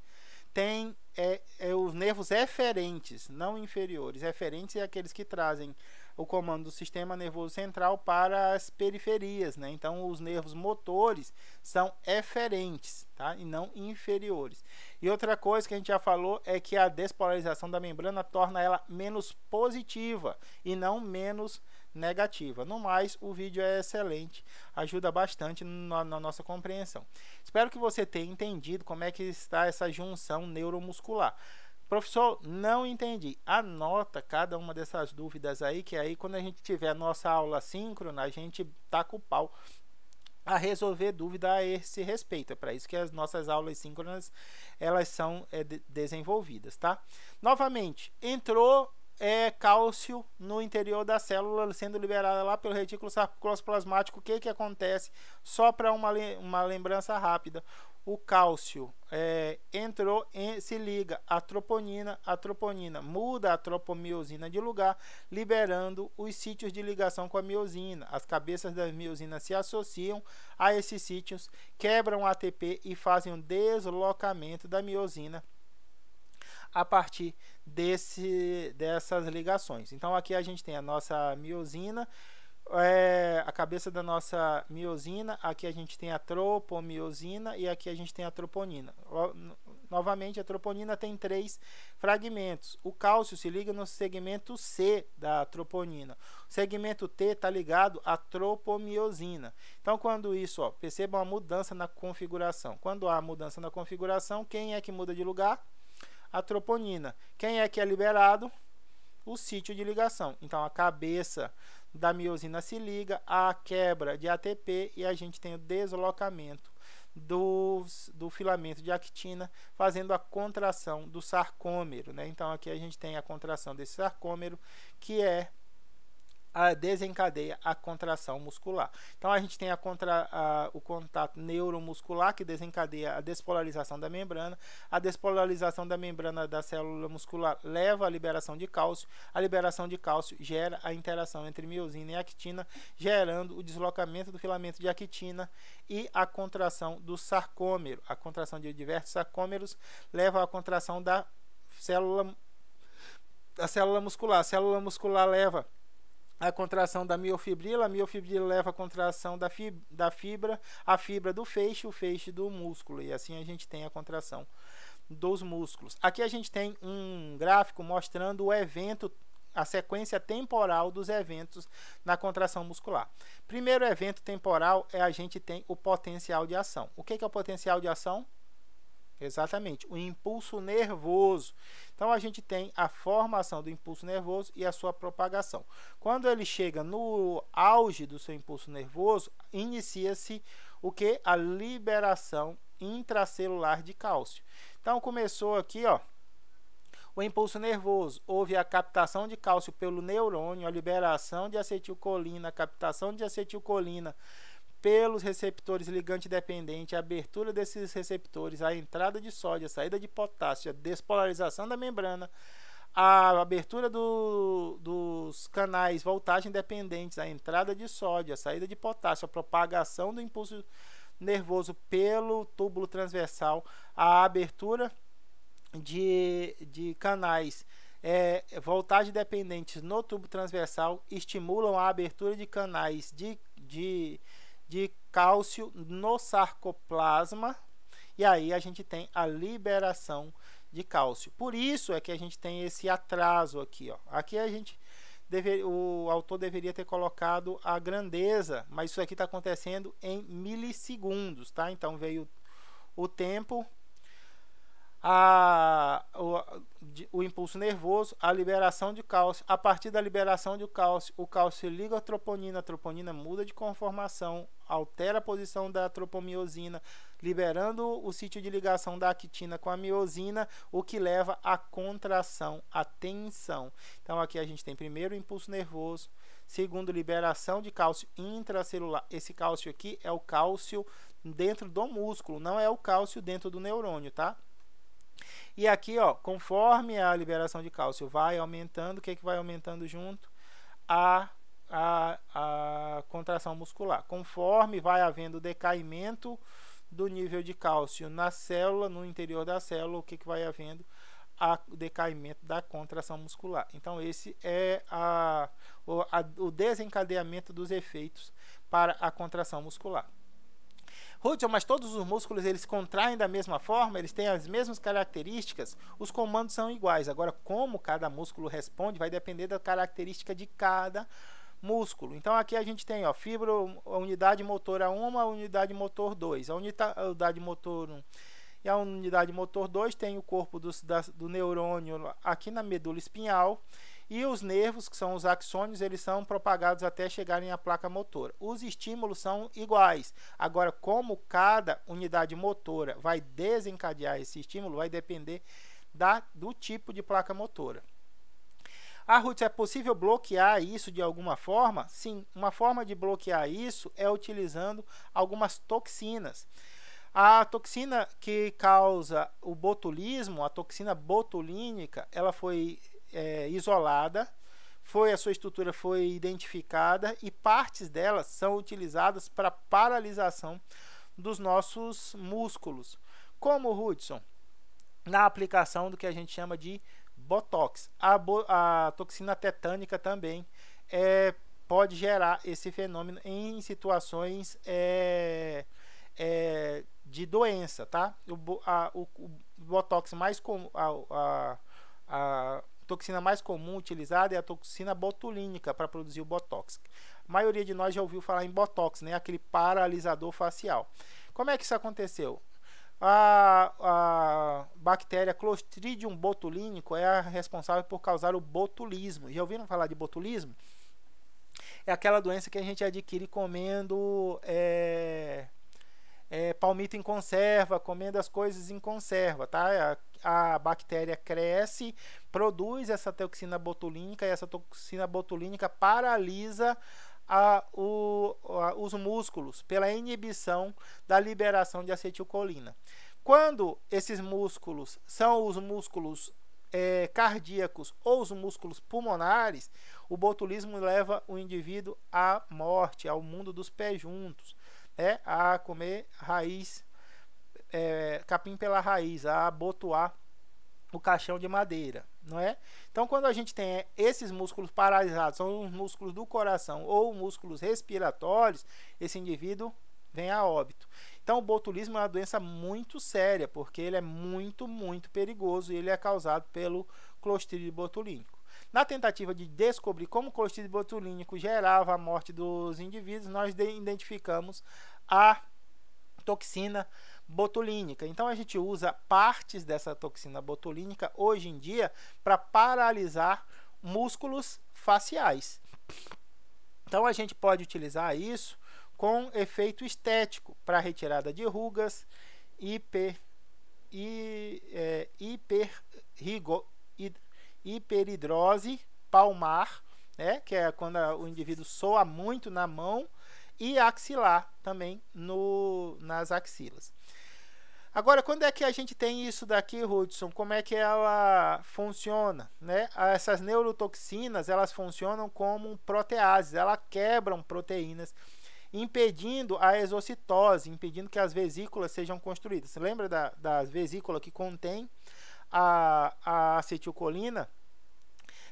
tem os nervos eferentes, não inferiores. Eferentes é aqueles que trazem o comando do sistema nervoso central para as periferias, né? Então, os nervos motores são eferentes, tá? E não inferiores. E outra coisa que a gente já falou é que a despolarização da membrana torna ela menos positiva e não menos negativa. No mais, o vídeo é excelente, ajuda bastante na nossa compreensão. Espero que você tenha entendido como é que está essa junção neuromuscular. Professor, não entendi. Anota cada uma dessas dúvidas aí, que aí quando a gente tiver a nossa aula síncrona, a gente taca o pau a resolver dúvida a esse respeito. É para isso que as nossas aulas síncronas elas são desenvolvidas, tá? Novamente, entrou cálcio no interior da célula sendo liberada lá pelo retículo sarcoplasmático. O que acontece? Só para uma lembrança rápida, o cálcio entrou, se liga à troponina, a troponina muda a tropomiosina de lugar, liberando os sítios de ligação com a miosina. As cabeças da miosina se associam a esses sítios, quebram ATP e fazem um deslocamento da miosina a partir dessas ligações. Então aqui a gente tem a nossa miosina, a cabeça da nossa miosina, aqui a gente tem a tropomiosina e aqui a gente tem a troponina. Novamente, a troponina tem 3 fragmentos. O cálcio se liga no segmento C da troponina. O segmento T está ligado à tropomiosina. Então, quando isso, percebam a mudança na configuração. Quando há mudança na configuração, quem é que muda de lugar? A troponina. Quem é que é liberado? O sítio de ligação. Então, a cabeça da miosina se liga à quebra de ATP e a gente tem o deslocamento do filamento de actina, fazendo a contração do sarcômero, né? Então, aqui a gente tem a contração desse sarcômero, que desencadeia a contração muscular. Então, a gente tem o contato neuromuscular, que desencadeia a despolarização da membrana. A despolarização da membrana da célula muscular leva à liberação de cálcio. A liberação de cálcio gera a interação entre miosina e actina, gerando o deslocamento do filamento de actina e a contração do sarcômero. A contração de diversos sarcômeros leva à contração da célula muscular. A célula muscular leva a contração da miofibrila, a miofibrila leva a contração da fibra, a fibra do feixe, o feixe do músculo, e assim a gente tem a contração dos músculos. Aqui a gente tem um gráfico mostrando o evento, a sequência temporal dos eventos na contração muscular. Primeiro evento temporal a gente tem o potencial de ação. O que é o potencial de ação? Exatamente, o impulso nervoso. Então, a gente tem a formação do impulso nervoso e a sua propagação. Quando ele chega no auge do seu impulso nervoso, inicia-se o que? A liberação intracelular de cálcio. Então, começou aqui, o impulso nervoso. Houve a captação de cálcio pelo neurônio, a liberação de acetilcolina, a captação de acetilcolina pelos receptores ligante dependente, a abertura desses receptores, a entrada de sódio, a saída de potássio, a despolarização da membrana, a abertura dos canais voltagem dependentes, a entrada de sódio, a saída de potássio, a propagação do impulso nervoso pelo túbulo transversal, a abertura de canais voltagem dependentes no tubo transversal, estimulam a abertura de canais de cálcio no sarcoplasma, e aí a gente tem a liberação de cálcio. Por isso é que a gente tem esse atraso aqui, Aqui o autor deveria ter colocado a grandeza, mas isso aqui está acontecendo em milissegundos, tá? Então veio o tempo, o impulso nervoso, a liberação de cálcio. A partir da liberação de cálcio, o cálcio liga a troponina muda de conformação, altera a posição da tropomiosina, liberando o sítio de ligação da actina com a miosina, o que leva à contração, à tensão. Então aqui a gente tem primeiro o impulso nervoso, segundo liberação de cálcio intracelular. Esse cálcio aqui é o cálcio dentro do músculo, não é o cálcio dentro do neurônio, tá? E aqui, conforme a liberação de cálcio vai aumentando, o que vai aumentando junto? A contração muscular. Conforme vai havendo decaimento do nível de cálcio na célula, no interior da célula, o que vai havendo? o decaimento da contração muscular. Então esse é o desencadeamento dos efeitos para a contração muscular. Hudson, mas todos os músculos eles contraem da mesma forma, eles têm as mesmas características, os comandos são iguais. Agora, como cada músculo responde, vai depender da característica de cada músculo. Então, aqui a gente tem, ó, fibra, a unidade motora 1, a unidade motor 2. A unidade motor 1 e a unidade motor 2 tem o corpo do neurônio aqui na medula espinhal. E os nervos, que são os axônios, eles são propagados até chegarem à placa motora. Os estímulos são iguais. Agora, como cada unidade motora vai desencadear esse estímulo, vai depender do tipo de placa motora. Ruth, é possível bloquear isso de alguma forma? Sim, uma forma de bloquear isso é utilizando algumas toxinas. A toxina que causa o botulismo, a toxina botulínica, ela foi isolada, a sua estrutura foi identificada e partes delas são utilizadas para paralisação dos nossos músculos. Como, Hudson? Na aplicação do que a gente chama de Botox. A toxina tetânica também pode gerar esse fenômeno em situações de doença, tá? O Botox mais comum, a toxina mais comum utilizada é a toxina botulínica para produzir o Botox. A maioria de nós já ouviu falar em Botox, né? Aquele paralisador facial. Como é que isso aconteceu? A bactéria Clostridium botulínico é a responsável por causar o botulismo. Já ouviram falar de botulismo? É aquela doença que a gente adquire comendo palmito em conserva, comendo as coisas em conserva, tá? A bactéria cresce, produz essa toxina botulínica e essa toxina botulínica paralisa os músculos pela inibição da liberação de acetilcolina. Quando esses músculos são os músculos cardíacos ou os músculos pulmonares, o botulismo leva o indivíduo à morte, ao mundo dos pés juntos, a comer raiz, capim pela raiz, a abotoar o caixão de madeira, não é? Então, quando a gente tem esses músculos paralisados, são os músculos do coração ou músculos respiratórios, esse indivíduo vem a óbito. Então, o botulismo é uma doença muito séria, porque ele é muito, muito perigoso e ele é causado pelo Clostridium botulínico. Na tentativa de descobrir como o Clostridium botulínico gerava a morte dos indivíduos, nós identificamos a toxina botulínica. Então a gente usa partes dessa toxina botulínica hoje em dia para paralisar músculos faciais. Então a gente pode utilizar isso com efeito estético para retirada de rugas, hiperidrose palmar, que é quando o indivíduo soa muito na mão, e axilar também nas axilas. Agora, quando é que a gente tem isso daqui, Hudson? Como é que ela funciona, né? Essas neurotoxinas, elas funcionam como proteases, elas quebram proteínas, impedindo a exocitose, impedindo que as vesículas sejam construídas. Você lembra das vesículas que contém a acetilcolina?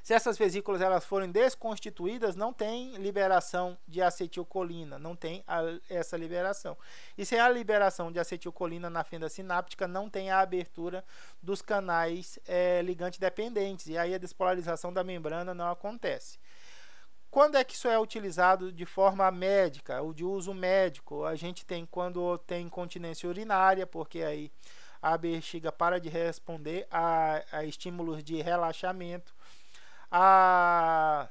Se essas vesículas elas forem desconstituídas, não tem liberação de acetilcolina, não tem essa liberação. E sem a liberação de acetilcolina na fenda sináptica, não tem a abertura dos canais ligante dependentes, e aí a despolarização da membrana não acontece. Quando é que isso é utilizado de forma médica, ou de uso médico? A gente tem quando tem incontinência urinária, porque aí a bexiga para de responder a estímulos de relaxamento. A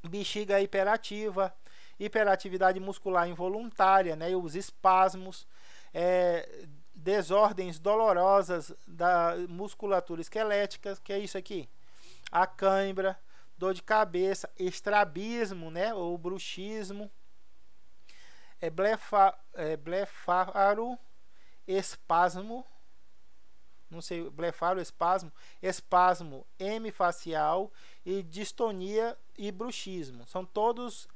bexiga hiperativa, hiperatividade muscular involuntária, né, e os espasmos, desordens dolorosas da musculatura esquelética, que é isso aqui, a cãibra, dor de cabeça, estrabismo, né, ou bruxismo, blefaroespasmo, não sei, blefaroespasmo, espasmo hemifacial e distonia e bruxismo. São todos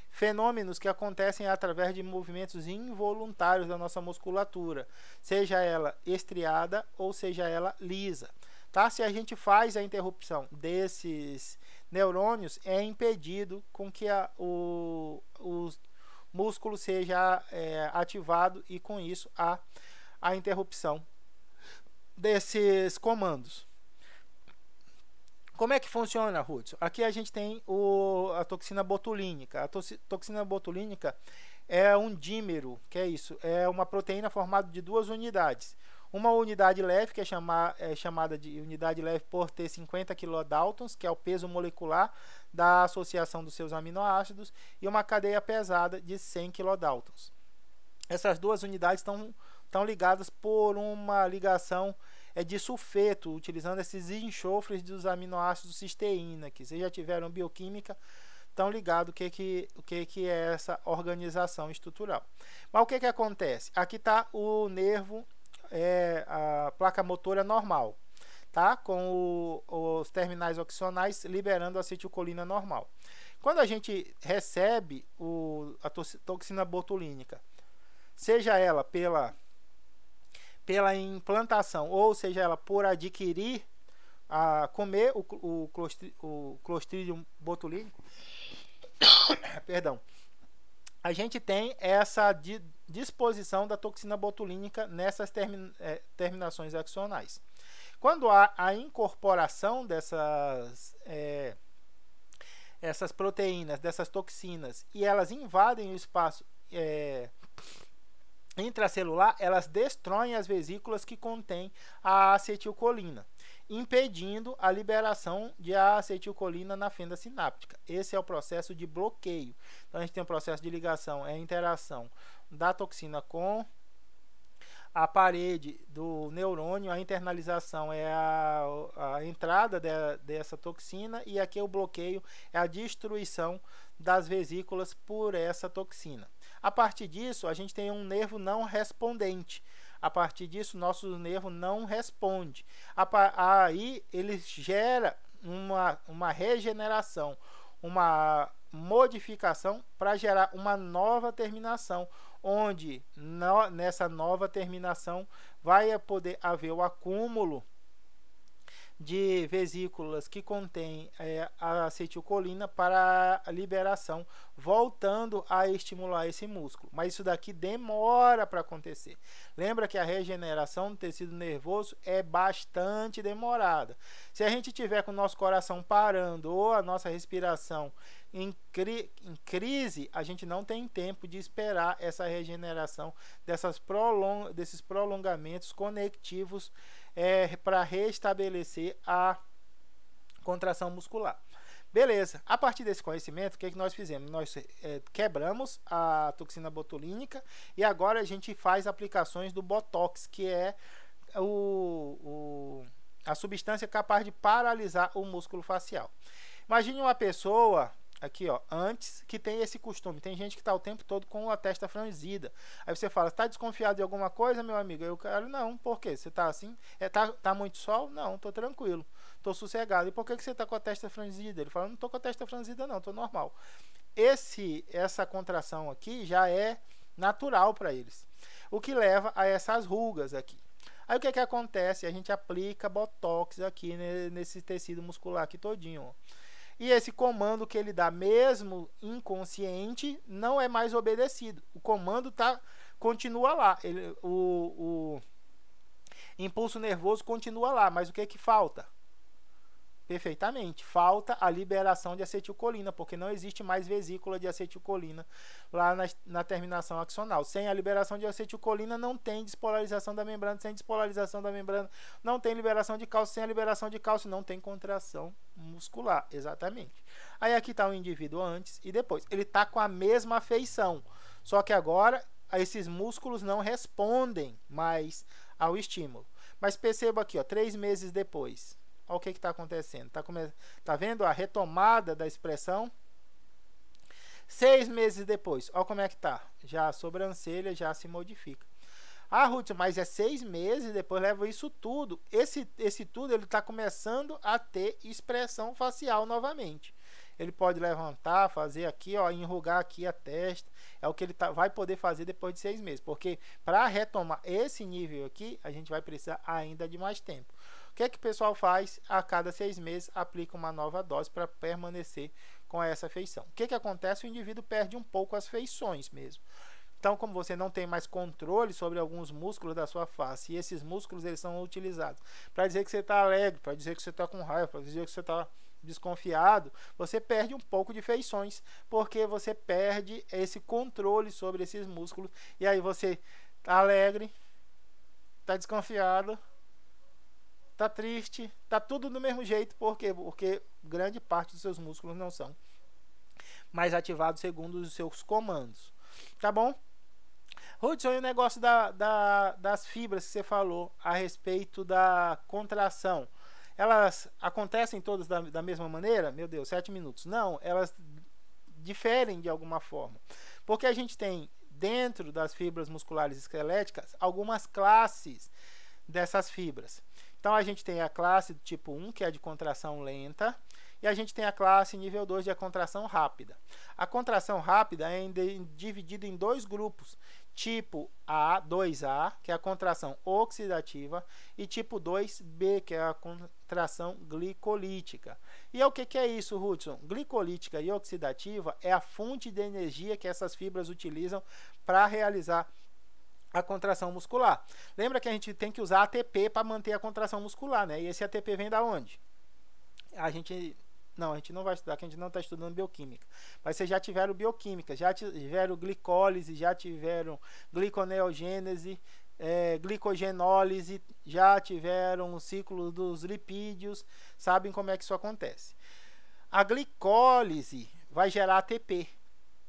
fenômenos que acontecem através de movimentos involuntários da nossa musculatura, seja ela estriada ou seja ela lisa. tá? Se a gente faz a interrupção desses neurônios, é impedido com que o músculo seja ativado e com isso a interrupção desses comandos. Como é que funciona, Hudson? Aqui a gente tem a toxina botulínica. A toxina botulínica é um dímero, que é isso? É uma proteína formada de duas unidades. Uma unidade leve, que é chamada de unidade leve por ter 50 kilodaltons, que é o peso molecular da associação dos seus aminoácidos, e uma cadeia pesada de 100 kilodaltons. Essas duas unidades estão ligadas por uma ligação de sulfeto, utilizando esses enxofres dos aminoácidos cisteína, que vocês já tiveram bioquímica, estão ligados o que é essa organização estrutural. Mas o que acontece? Aqui está o nervo, a placa motora normal, tá? Com os terminais oxonais liberando a acetilcolina normal. Quando a gente recebe a toxina botulínica, seja ela pela implantação ou seja ela por adquirir, comer o Clostridium botulínico, perdão, a gente tem essa disposição da toxina botulínica nessas terminações axonais. Quando há a incorporação essas proteínas, dessas toxinas, e elas invadem o espaço intracelular, elas destroem as vesículas que contêm a acetilcolina, impedindo a liberação de acetilcolina na fenda sináptica. Esse é o processo de bloqueio. Então a gente tem um processo de ligação, a interação da toxina com a parede do neurônio, a internalização é a entrada dessa toxina, e aqui o bloqueio é a destruição das vesículas por essa toxina. A partir disso, a gente tem um nervo não respondente. A partir disso, nosso nervo não responde. Aí ele gera uma regeneração, uma modificação para gerar uma nova terminação, onde nessa nova terminação vai poder haver o acúmulo de vesículas que contém a acetilcolina para a liberação, voltando a estimular esse músculo. Mas isso daqui demora para acontecer. Lembra que a regeneração do tecido nervoso é bastante demorada. Se a gente tiver com o nosso coração parando ou a nossa respiração em crise, a gente não tem tempo de esperar essa regeneração desses prolongamentos conectivos para restabelecer a contração muscular. Beleza, a partir desse conhecimento, o que nós fizemos? Nós quebramos a toxina botulínica e agora a gente faz aplicações do Botox, que é a substância capaz de paralisar o músculo facial. Imagine uma pessoa aqui, ó, antes, que tem esse costume. Tem gente que está o tempo todo com a testa franzida. Aí você fala, está desconfiado de alguma coisa, meu amigo? Eu quero, não, por quê? Você está assim? Tá muito sol? Não, estou tranquilo, estou sossegado. E por que você está com a testa franzida? Ele fala, não estou com a testa franzida não, estou normal. Essa contração aqui já é natural para eles, o que leva a essas rugas aqui. Aí o que acontece? A gente aplica Botox aqui nesse tecido muscular aqui todinho, ó. E esse comando que ele dá, mesmo inconsciente, não é mais obedecido. O comando continua lá. O impulso nervoso continua lá. Mas o que falta? Perfeitamente. Falta a liberação de acetilcolina, porque não existe mais vesícula de acetilcolina lá na terminação axonal. Sem a liberação de acetilcolina, não tem despolarização da membrana. Sem despolarização da membrana, não tem liberação de cálcio. Sem a liberação de cálcio, não tem contração muscular. Exatamente. Aí aqui está o indivíduo antes e depois. Ele está com a mesma feição, só que agora esses músculos não respondem mais ao estímulo. Mas perceba aqui, ó, 3 meses depois. Olha o que está acontecendo. Tá vendo a retomada da expressão? 6 meses depois. Olha como é que tá. Já a sobrancelha já se modifica. Ah, Ruth, mas é 6 meses depois leva isso tudo. Esse tudo ele está começando a ter expressão facial novamente. Ele pode levantar, fazer aqui, ó, enrugar aqui a testa. É o que ele vai poder fazer depois de 6 meses. Porque para retomar esse nível aqui, a gente vai precisar ainda de mais tempo. O que é que o pessoal faz? A cada 6 meses aplica uma nova dose para permanecer com essa feição. O que que acontece? O indivíduo perde um pouco as feições mesmo. Então, como você não tem mais controle sobre alguns músculos da sua face, e esses músculos eles são utilizados para dizer que você está alegre, para dizer que você está com raiva, para dizer que você está desconfiado, você perde um pouco de feições, porque você perde esse controle sobre esses músculos, e aí você está alegre, está desconfiado, está triste, está tudo do mesmo jeito. Por quê? Porque grande parte dos seus músculos não são mais ativados segundo os seus comandos. Tá bom? Hudson, e o negócio das fibras que você falou a respeito da contração, elas acontecem todas da mesma maneira? Meu Deus, 7 minutos. Não, elas diferem de alguma forma. Porque a gente tem dentro das fibras musculares esqueléticas algumas classes dessas fibras. Então a gente tem a classe do tipo 1, que é de contração lenta, e a gente tem a classe nível 2 de contração rápida. A contração rápida é dividida em dois grupos, tipo A, 2A, que é a contração oxidativa, e tipo 2B, que é a contração glicolítica. E o que é isso, Hudson? Glicolítica e oxidativa é a fonte de energia que essas fibras utilizam para realizar a contração muscular. Lembra que a gente tem que usar ATP para manter a contração muscular, né? E esse ATP vem da onde? A gente não vai estudar, que a gente não está estudando bioquímica. Mas vocês já tiveram bioquímica, já tiveram glicólise, já tiveram gliconeogênese, glicogenólise, já tiveram o ciclo dos lipídios, sabem como é que isso acontece. A glicólise vai gerar ATP.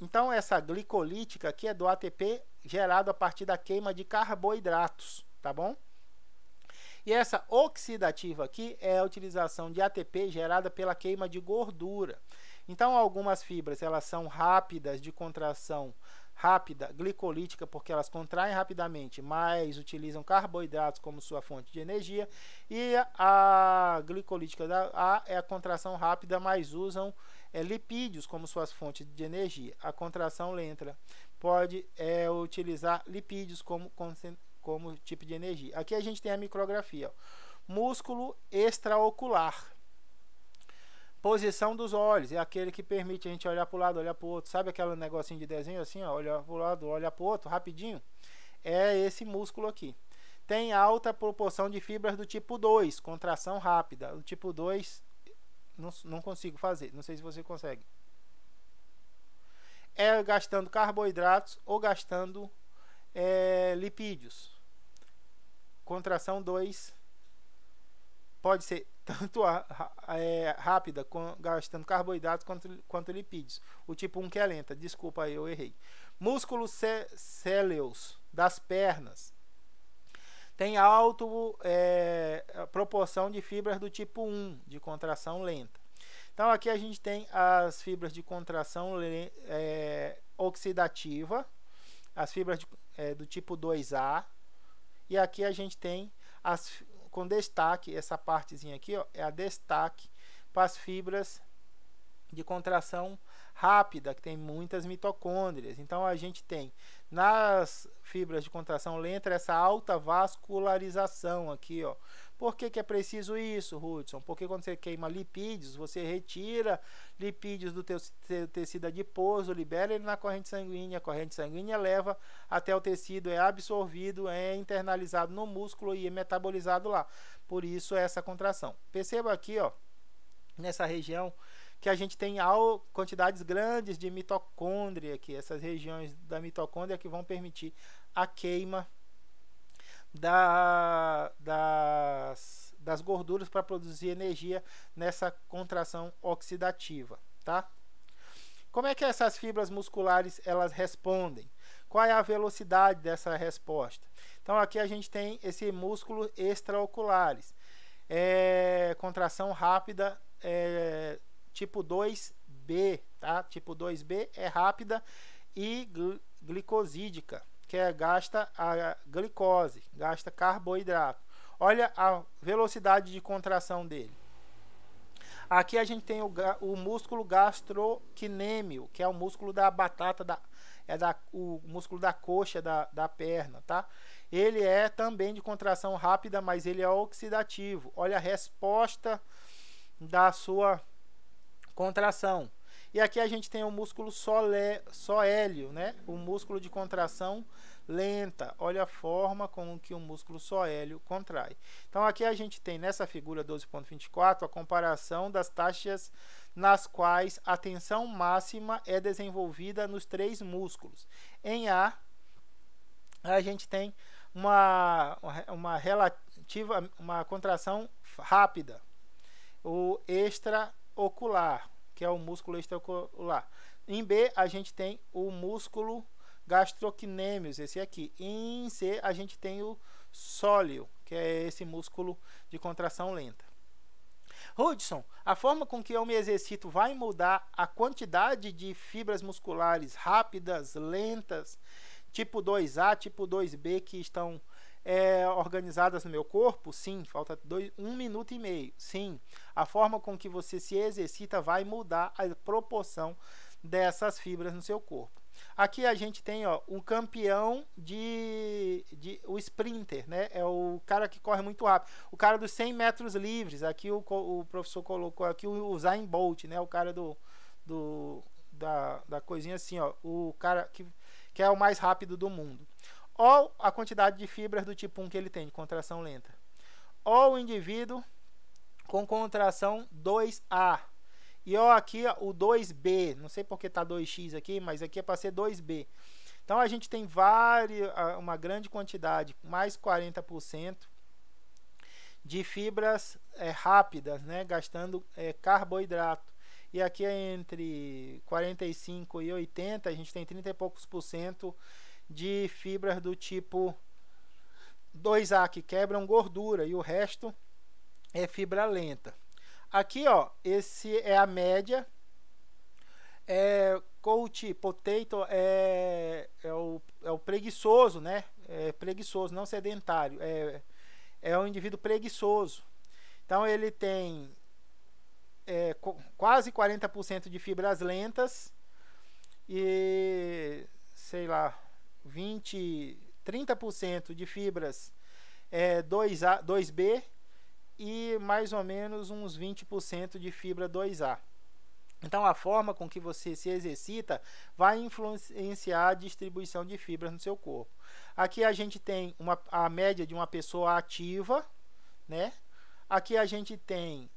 Então, essa glicolítica aqui é do ATP gerado a partir da queima de carboidratos, tá bom? E essa oxidativa aqui é a utilização de ATP gerada pela queima de gordura. Então, algumas fibras elas são rápidas, de contração rápida, glicolítica, porque elas contraem rapidamente, mas utilizam carboidratos como sua fonte de energia. E a glicolítica da A é a contração rápida, mas usam lipídios como suas fontes de energia. A contração lenta pode utilizar lipídios como tipo de energia. Aqui a gente tem a micrografia. Ó. Músculo extraocular. Posição dos olhos. É aquele que permite a gente olhar para o lado, olhar para o outro. Sabe aquele negocinho de desenho assim? Ó, olhar para o lado, olhar para o outro, rapidinho? É esse músculo aqui. Tem alta proporção de fibras do tipo 2, contração rápida. O tipo 2, não consigo fazer. Não sei se você consegue. É gastando carboidratos ou gastando lipídios. Contração 2 pode ser tanto rápida, gastando carboidratos, quanto lipídios. O tipo 1 que é lenta. Desculpa aí, eu errei. Músculos céleos das pernas. Tem alta proporção de fibras do tipo 1, de contração lenta. Então, aqui a gente tem as fibras de contração oxidativa, as fibras do tipo 2A, e aqui a gente tem com destaque, essa partezinha aqui, ó, é a destaque para as fibras de contração rápida, que tem muitas mitocôndrias. Então a gente tem nas fibras de contração lenta essa alta vascularização aqui, ó. Por que é preciso isso, Hudson? Porque quando você queima lipídios, você retira lipídios do teu tecido adiposo, libera ele na corrente sanguínea, a corrente sanguínea leva até o tecido, é absorvido, é internalizado no músculo e é metabolizado lá. Por isso essa contração. Perceba aqui, ó, nessa região, que a gente tem quantidades grandes de mitocôndria aqui, essas regiões da mitocôndria que vão permitir a queima das gorduras para produzir energia nessa contração oxidativa, tá? Como é que essas fibras musculares elas respondem? Qual é a velocidade dessa resposta? Então aqui a gente tem esse músculo extraoculares, contração rápida, tipo 2B, tá? Tipo 2B é rápida e glicosídica, que gasta a glicose, gasta carboidrato. Olha a velocidade de contração dele. Aqui a gente tem o músculo gastrocnêmio, que é o músculo da batata, o músculo da coxa da perna, tá? Ele é também de contração rápida, mas ele é oxidativo. Olha a resposta da sua contração. E aqui a gente tem o músculo soélio, né? O músculo de contração lenta. Olha a forma com que o músculo soélio contrai. Então aqui a gente tem nessa figura 12.24 a comparação das taxas nas quais a tensão máxima é desenvolvida nos 3 músculos. Em A gente tem uma contração rápida, o extraocular, que é o músculo extraocular. Em B a gente tem o músculo gastrocnêmios, esse aqui. Em C a gente tem o sóleo, que é esse músculo de contração lenta. Hudson, a forma com que eu me exercito vai mudar a quantidade de fibras musculares rápidas, lentas, tipo 2A, tipo 2B, que estão organizadas no meu corpo? Sim. Falta 1 minuto e meio. Sim. A forma com que você se exercita vai mudar a proporção dessas fibras no seu corpo. Aqui a gente tem um campeão o sprinter, né? É o cara que corre muito rápido. O cara dos 100 metros livres. Aqui o professor colocou aqui o Usain Bolt, né? O cara da coisinha assim, ó. O cara que é o mais rápido do mundo. Ou a quantidade de fibras do tipo 1 que ele tem, de contração lenta. Ou o indivíduo com contração 2A. E ó, aqui ó, o 2B. Não sei porque tá 2x aqui, mas aqui é para ser 2B. Então a gente tem uma grande quantidade, mais 40% de fibras rápidas, né, gastando carboidrato. E aqui entre 45 e 80, a gente tem 30 e poucos por cento de fibras do tipo 2A, que quebram gordura, e o resto é fibra lenta. Aqui, ó, esse é a média. Coach potato é o preguiçoso, né? É preguiçoso, não sedentário. É um indivíduo preguiçoso. Então ele tem quase 40% de fibras lentas e, sei lá, 30% de fibras 2A, 2B e mais ou menos uns 20% de fibra 2A. Então a forma com que você se exercita vai influenciar a distribuição de fibras no seu corpo. Aqui a gente tem a média de uma pessoa ativa, né? Aqui a gente tem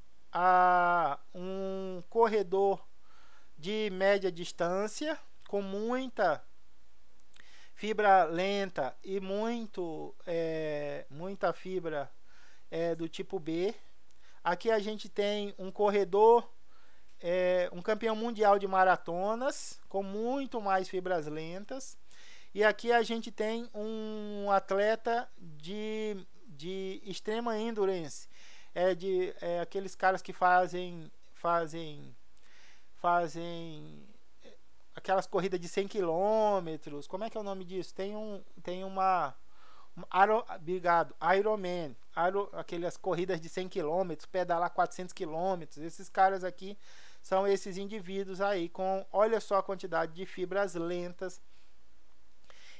um corredor de média distância com muita fibra lenta e muita fibra do tipo B. Aqui a gente tem um corredor, um campeão mundial de maratonas com muito mais fibras lentas. E aqui a gente tem um atleta de extrema endurance, aqueles caras que fazem aquelas corridas de 100 km. Como é que é o nome disso? Tem uma Ironman, aquelas corridas de 100 km, pedalar 400 km. Esses caras aqui são esses indivíduos aí olha só a quantidade de fibras lentas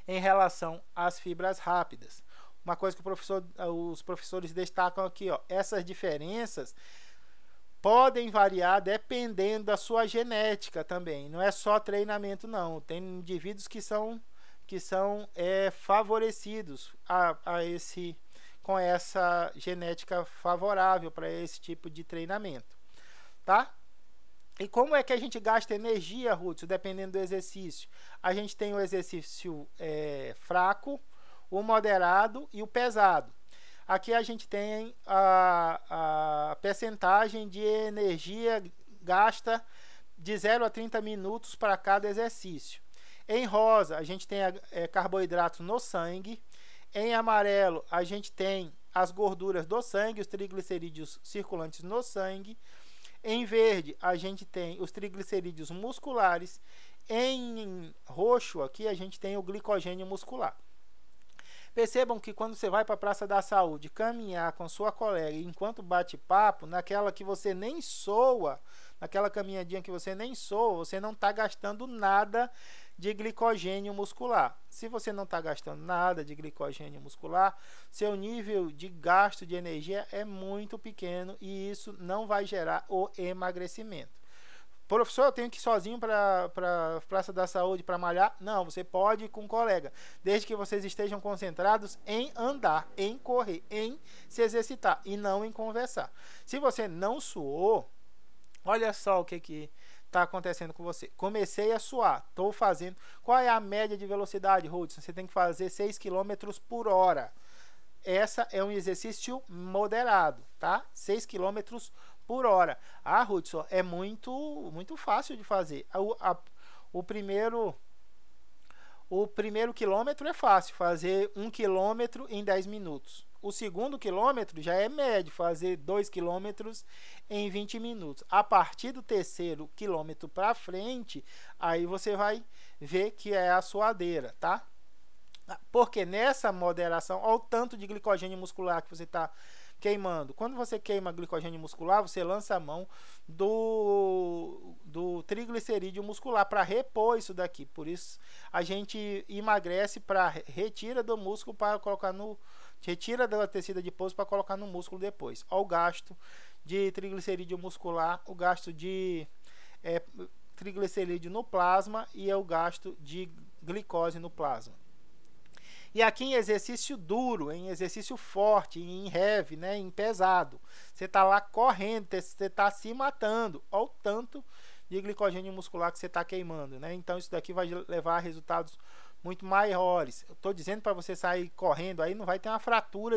em relação às fibras rápidas. Uma coisa que os professores destacam aqui, ó, essas diferenças podem variar dependendo da sua genética também. Não é só treinamento, não. Tem indivíduos que são favorecidos com essa genética favorável para esse tipo de treinamento, tá? E como é que a gente gasta energia, Ruth, dependendo do exercício? A gente tem o exercício fraco, o moderado e o pesado. Aqui a gente tem a percentagem de energia gasta de 0 a 30 minutos para cada exercício. Em rosa, a gente tem carboidratos no sangue. Em amarelo, a gente tem as gorduras do sangue, os triglicerídeos circulantes no sangue. Em verde, a gente tem os triglicerídeos musculares. Em roxo, aqui, a gente tem o glicogênio muscular. Percebam que quando você vai para a Praça da Saúde caminhar com sua colega, enquanto bate papo, naquela que você nem soa, naquela caminhadinha que você nem soa, você não está gastando nada de glicogênio muscular. Se você não está gastando nada de glicogênio muscular, seu nível de gasto de energia é muito pequeno e isso não vai gerar o emagrecimento. Professor, eu tenho que ir sozinho para a Praça da Saúde para malhar? Não, você pode ir com um colega, desde que vocês estejam concentrados em andar, em correr, em se exercitar e não em conversar. Se você não suou, olha só o que está acontecendo com você. Comecei a suar, estou fazendo. Qual é a média de velocidade, Hudson? Você tem que fazer 6 km por hora. Essa é um exercício moderado, tá? 6 km por hora. Ah, Hudson, é muito fácil de fazer. O primeiro quilômetro é fácil, fazer 1 quilômetro em 10 minutos. O segundo quilômetro já é médio, fazer 2 quilômetros em 20 minutos. A partir do terceiro quilômetro para frente, aí você vai ver que é a suadeira, tá? Porque nessa moderação, olha o tanto de glicogênio muscular que você está queimando. Quando você queima glicogênio muscular, você lança a mão do triglicerídeo muscular para repor isso daqui. Por isso a gente emagrece para retira do músculo para colocar no retira da tecido adiposo para colocar no músculo depois. Olha o gasto de triglicerídeo muscular, o gasto de triglicerídeo no plasma e é o gasto de glicose no plasma. E aqui em exercício duro, em exercício forte, em heavy, né, em pesado, você está lá correndo, você está se matando. Olha o tanto de glicogênio muscular que você está queimando, né? Então isso daqui vai levar a resultados muito maiores. Eu estou dizendo para você sair correndo, aí não vai ter uma fratura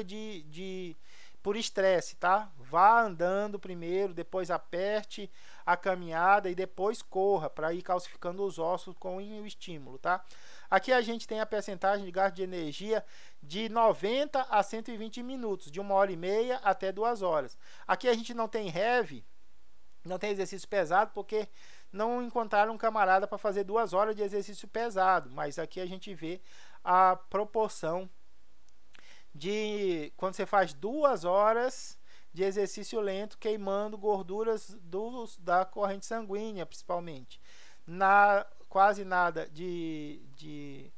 por estresse, tá? Vá andando primeiro, depois aperte a caminhada e depois corra para ir calcificando os ossos com o estímulo, tá? Aqui a gente tem a percentagem de gasto de energia de 90 a 120 minutos, de 1h30 até 2 horas. Aqui a gente não tem heavy, não tem exercício pesado, porque não encontraram um camarada para fazer 2 horas de exercício pesado. Mas aqui a gente vê a proporção de quando você faz 2 horas de exercício lento, queimando gorduras da corrente sanguínea, principalmente. Quase nada de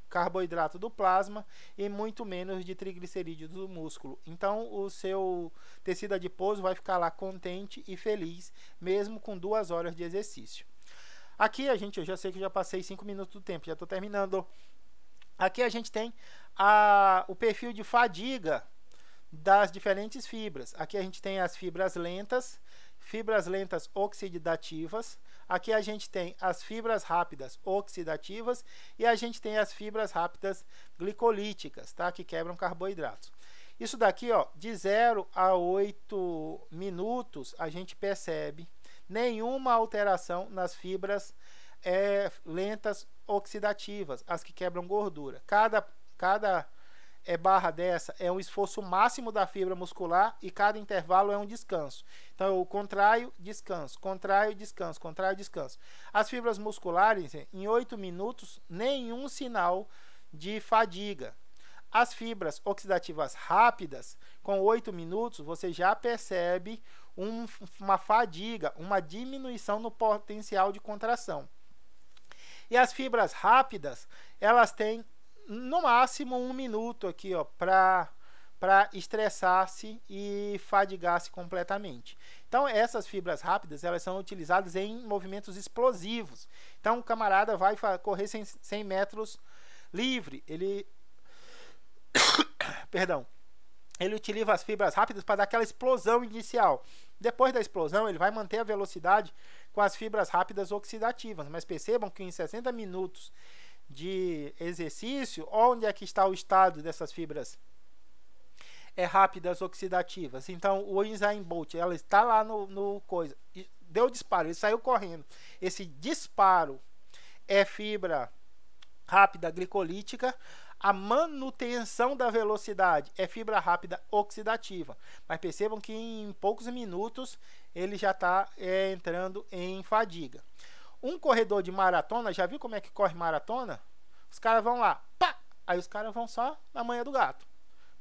carboidrato do plasma e muito menos de triglicerídeo do músculo. Então o seu tecido adiposo vai ficar lá contente e feliz, mesmo com 2 horas de exercício. Aqui eu já sei que já passei 5 minutos do tempo, já estou terminando. Aqui a gente tem o perfil de fadiga das diferentes fibras. Aqui a gente tem as fibras lentas oxidativas. Aqui a gente tem as fibras rápidas oxidativas e a gente tem as fibras rápidas glicolíticas, tá? Que quebram carboidratos. Isso daqui, ó, de 0 a 8 minutos, a gente percebe nenhuma alteração nas fibras lentas oxidativas, as que quebram gordura. Cada barra dessa é um esforço máximo da fibra muscular e cada intervalo é um descanso. Então eu contraio, descanso, contraio, descanso, contraio, descanso. As fibras musculares, em 8 minutos, nenhum sinal de fadiga. As fibras oxidativas rápidas, com 8 minutos, você já percebe uma fadiga, uma diminuição no potencial de contração. E as fibras rápidas, elas têm no máximo 1 minuto aqui, ó, para estressar-se e fadigar-se completamente. Então essas fibras rápidas, elas são utilizadas em movimentos explosivos. Então o camarada vai correr 100 metros livre, ele ele utiliza as fibras rápidas para dar aquela explosão inicial. Depois da explosão, ele vai manter a velocidade com as fibras rápidas oxidativas, mas percebam que em 60 minutos de exercício, onde é que está o estado dessas fibras rápidas oxidativas? Então o Usain Bolt, ela está lá no coisa, deu disparo, ele saiu correndo, esse disparo é fibra rápida glicolítica. A manutenção da velocidade é fibra rápida oxidativa, mas percebam que em poucos minutos ele já está entrando em fadiga. Um corredor de maratona, já viu como é que corre maratona? Os caras vão lá, pá, Aí os caras vão só na manha do gato.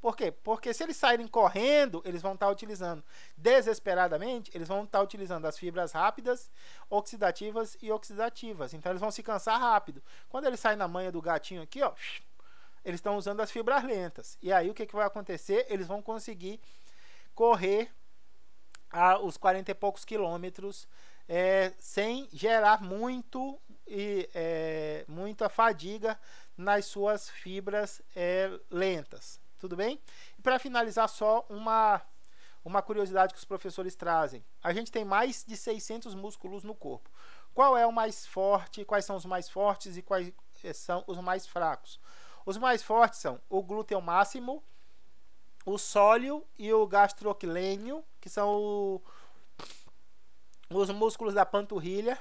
Por quê? Porque se eles saírem correndo, eles vão estar utilizando desesperadamente, eles vão estar utilizando as fibras rápidas, oxidativas e oxidativas. Então eles vão se cansar rápido. Quando eles saem na manha do gatinho aqui, ó, eles estão usando as fibras lentas. E aí o que vai acontecer? Eles vão conseguir correr os 40 e poucos quilômetros sem gerar muita fadiga nas suas fibras lentas. Tudo bem? E para finalizar, só uma curiosidade que os professores trazem. A gente tem mais de 600 músculos no corpo. Qual é o mais forte? Quais são os mais fortes e quais são os mais fracos? Os mais fortes são o glúteo máximo, o sóleo e o gastroclênio, que são os músculos da panturrilha.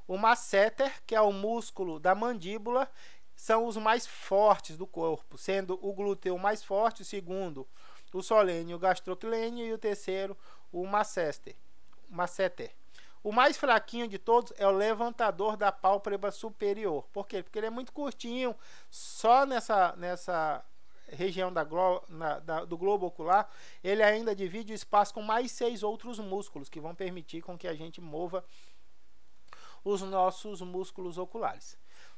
O masseter, que é o músculo da mandíbula, são os mais fortes do corpo, sendo o glúteo mais forte, o segundo o solênio, o gastroclênio, e o terceiro o masseter. O mais fraquinho de todos é o levantador da pálpebra superior. Por quê? Porque ele é muito curtinho, só nessa região do globo ocular, ele ainda divide o espaço com mais 6 outros músculos, que vão permitir com que a gente mova os nossos músculos oculares.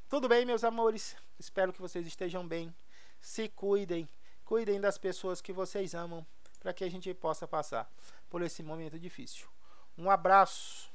Tudo bem, meus amores? Espero que vocês estejam bem. Se cuidem. Cuidem das pessoas que vocês amam, para que a gente possa passar por esse momento difícil. Um abraço.